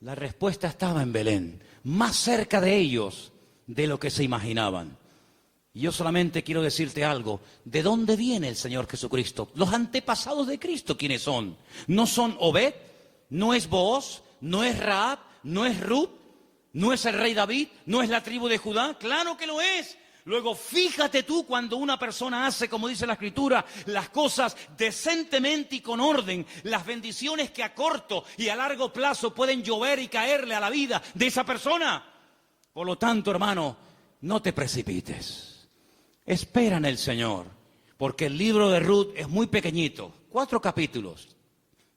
Speaker 1: la respuesta estaba en Belén, más cerca de ellos de lo que se imaginaban. Y yo solamente quiero decirte algo. ¿De dónde viene el Señor Jesucristo? Los antepasados de Cristo, ¿quiénes son? ¿No son Obed? ¿No es Booz? ¿No es Rahab? ¿No es Ruth? ¿No es el rey David? ¿No es la tribu de Judá? ¡Claro que lo es! Luego, fíjate tú cuando una persona hace, como dice la Escritura, las cosas decentemente y con orden, las bendiciones que a corto y a largo plazo pueden llover y caerle a la vida de esa persona. Por lo tanto, hermano, no te precipites. Espera en el Señor, porque el libro de Ruth es muy pequeñito, 4 capítulos,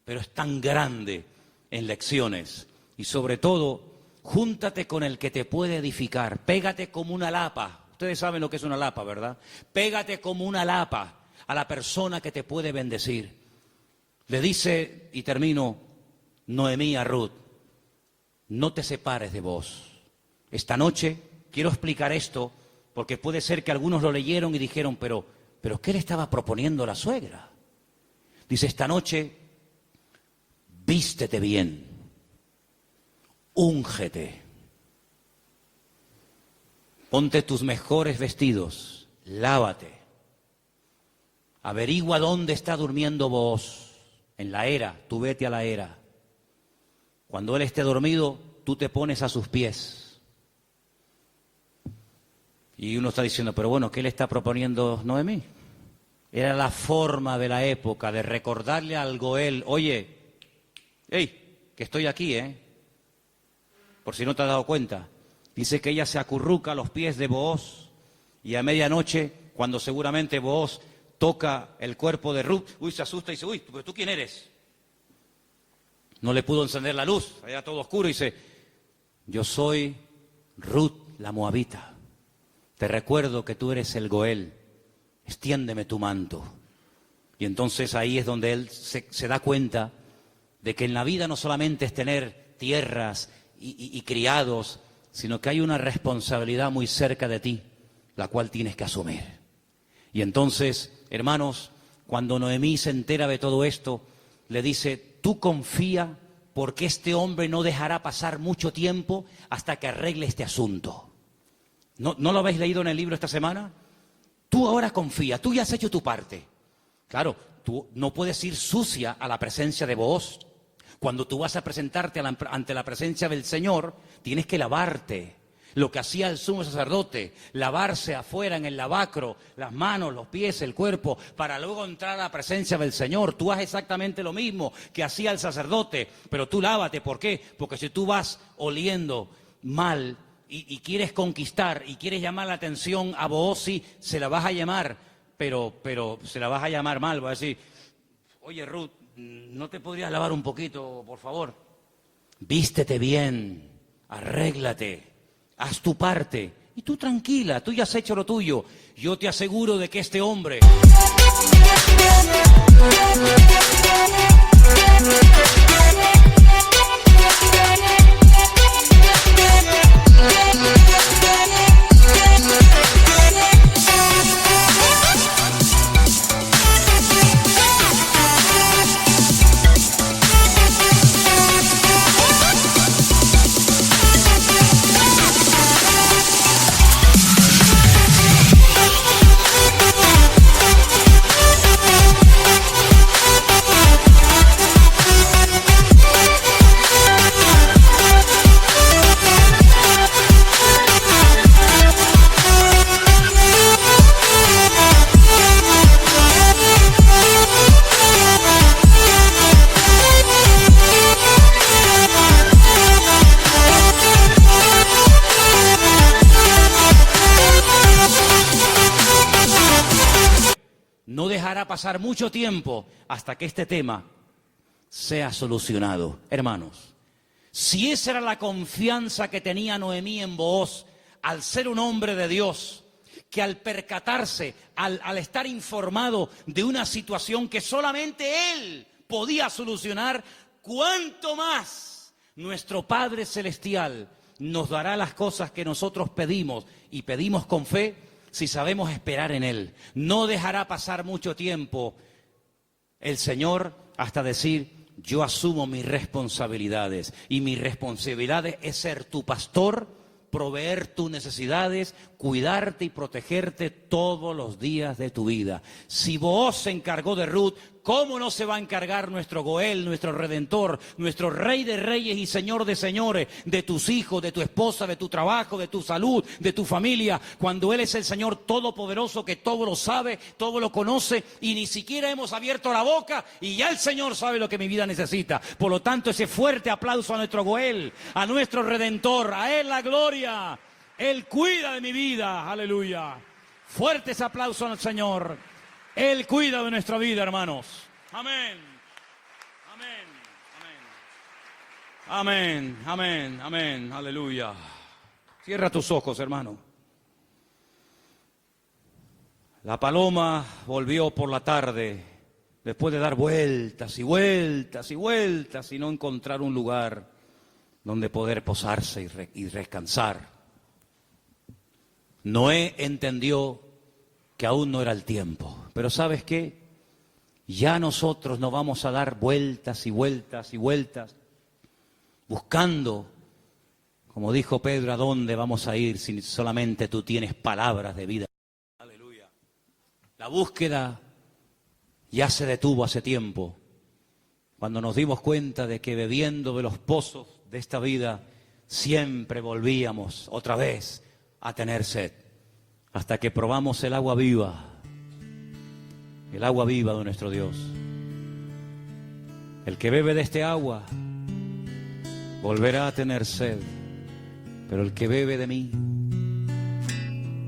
Speaker 1: pero es tan grande en lecciones. Y sobre todo, júntate con el que te puede edificar, pégate como una lapa. Ustedes saben lo que es una lapa, ¿verdad? Pégate como una lapa a la persona que te puede bendecir. Le dice, y termino, Noemí a Ruth, no te separes de vos. Esta noche quiero explicar esto, porque puede ser que algunos lo leyeron y dijeron, pero ¿qué le estaba proponiendo la suegra? Dice, esta noche, vístete bien, úngete, ponte tus mejores vestidos, lávate, averigua dónde está durmiendo Booz, en la era, tú vete a la era. Cuando él esté dormido, tú te pones a sus pies. Y uno está diciendo, pero bueno, ¿qué le está proponiendo Noemí? Era la forma de la época de recordarle al Goel, oye, hey, que estoy aquí, por si no te has dado cuenta. Dice que ella se acurruca a los pies de Booz y a medianoche, cuando seguramente Booz toca el cuerpo de Ruth, se asusta y dice, ¿pero tú quién eres? No le pudo encender la luz, era todo oscuro y dice, yo soy Ruth la Moabita. Te recuerdo que tú eres el Goel, extiéndeme tu manto. Y entonces ahí es donde él se da cuenta de que en la vida no solamente es tener tierras y criados, sino que hay una responsabilidad muy cerca de ti, la cual tienes que asumir. Y entonces, hermanos, cuando Noemí se entera de todo esto, le dice, tú confía porque este hombre no dejará pasar mucho tiempo hasta que arregle este asunto. ¿No lo habéis leído en el libro esta semana? Tú ahora confía, tú ya has hecho tu parte. Claro, tú no puedes ir sucia a la presencia de Booz. Cuando tú vas a presentarte ante la presencia del Señor, tienes que lavarte. Lo que hacía el sumo sacerdote, lavarse afuera en el lavacro, las manos, los pies, el cuerpo, para luego entrar a la presencia del Señor. Tú haces exactamente lo mismo que hacía el sacerdote, pero tú lávate. ¿Por qué? Porque si tú vas oliendo mal y quieres conquistar y quieres llamar la atención a Booz, sí, se la vas a llamar, pero se la vas a llamar mal. Vas a decir, oye Ruth, ¿no te podrías lavar un poquito, por favor? Vístete bien, arréglate. Haz tu parte y tú tranquila, tú ya has hecho lo tuyo. Yo te aseguro de que este hombre... No dejará pasar mucho tiempo hasta que este tema sea solucionado. Hermanos, si esa era la confianza que tenía Noemí en Booz, al ser un hombre de Dios, que al percatarse, al estar informado de una situación que solamente él podía solucionar, ¿cuánto más nuestro Padre Celestial nos dará las cosas que nosotros pedimos y pedimos con fe? Si sabemos esperar en Él, no dejará pasar mucho tiempo el Señor hasta decir, yo asumo mis responsabilidades. Y mi responsabilidad es ser tu pastor, proveer tus necesidades, cuidarte y protegerte todos los días de tu vida. Si Booz se encargó de Ruth, ¿cómo no se va a encargar nuestro Goel, nuestro Redentor, nuestro Rey de Reyes y Señor de Señores, de tus hijos, de tu esposa, de tu trabajo, de tu salud, de tu familia, cuando Él es el Señor Todopoderoso que todo lo sabe, todo lo conoce y ni siquiera hemos abierto la boca y ya el Señor sabe lo que mi vida necesita? Por lo tanto, ese fuerte aplauso a nuestro Goel, a nuestro Redentor, a Él la gloria. Él cuida de mi vida, aleluya. Fuertes aplausos al Señor. Él cuida de nuestra vida, hermanos. Amén. Amén. Amén. Amén. Amén. Amén. Aleluya. Cierra tus ojos, hermano. La paloma volvió por la tarde, después de dar vueltas y vueltas y vueltas y no encontrar un lugar donde poder posarse y descansar. Noé entendió que aún no era el tiempo. Pero ¿sabes qué? Ya nosotros no vamos a dar vueltas y vueltas y vueltas buscando Como dijo Pedro, ¿a dónde vamos a ir si solamente tú tienes palabras de vida? Aleluya. La búsqueda ya se detuvo hace tiempo, cuando nos dimos cuenta de que bebiendo de los pozos de esta vida siempre volvíamos otra vez a tener sed, hasta que probamos el agua viva de nuestro Dios. El que bebe de este agua volverá a tener sed, pero el que bebe de mí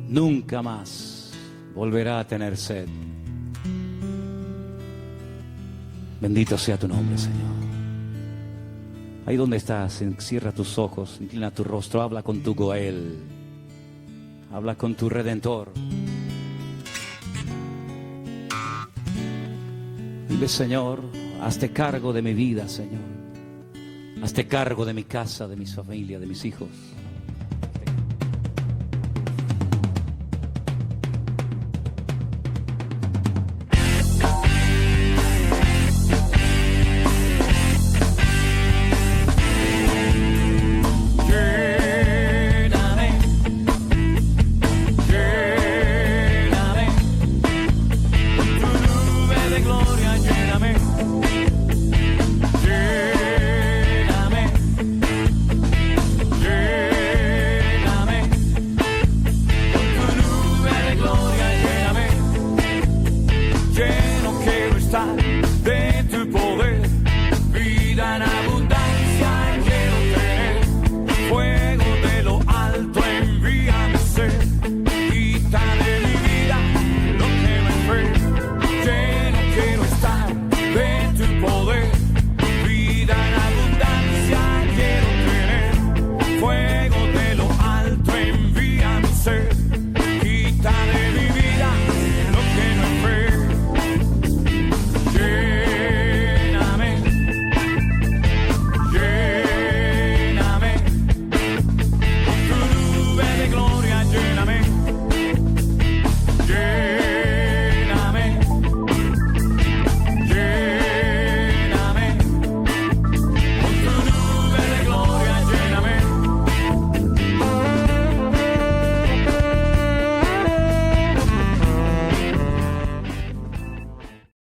Speaker 1: nunca más volverá a tener sed. Bendito sea tu nombre, Señor. Ahí donde estás, cierra tus ojos, inclina tu rostro, habla con tu Goel, habla con tu Redentor. Dile, Señor, hazte cargo de mi vida, Señor. Hazte cargo de mi casa, de mi familia, de mis hijos.
Speaker 4: Lleno quiero estar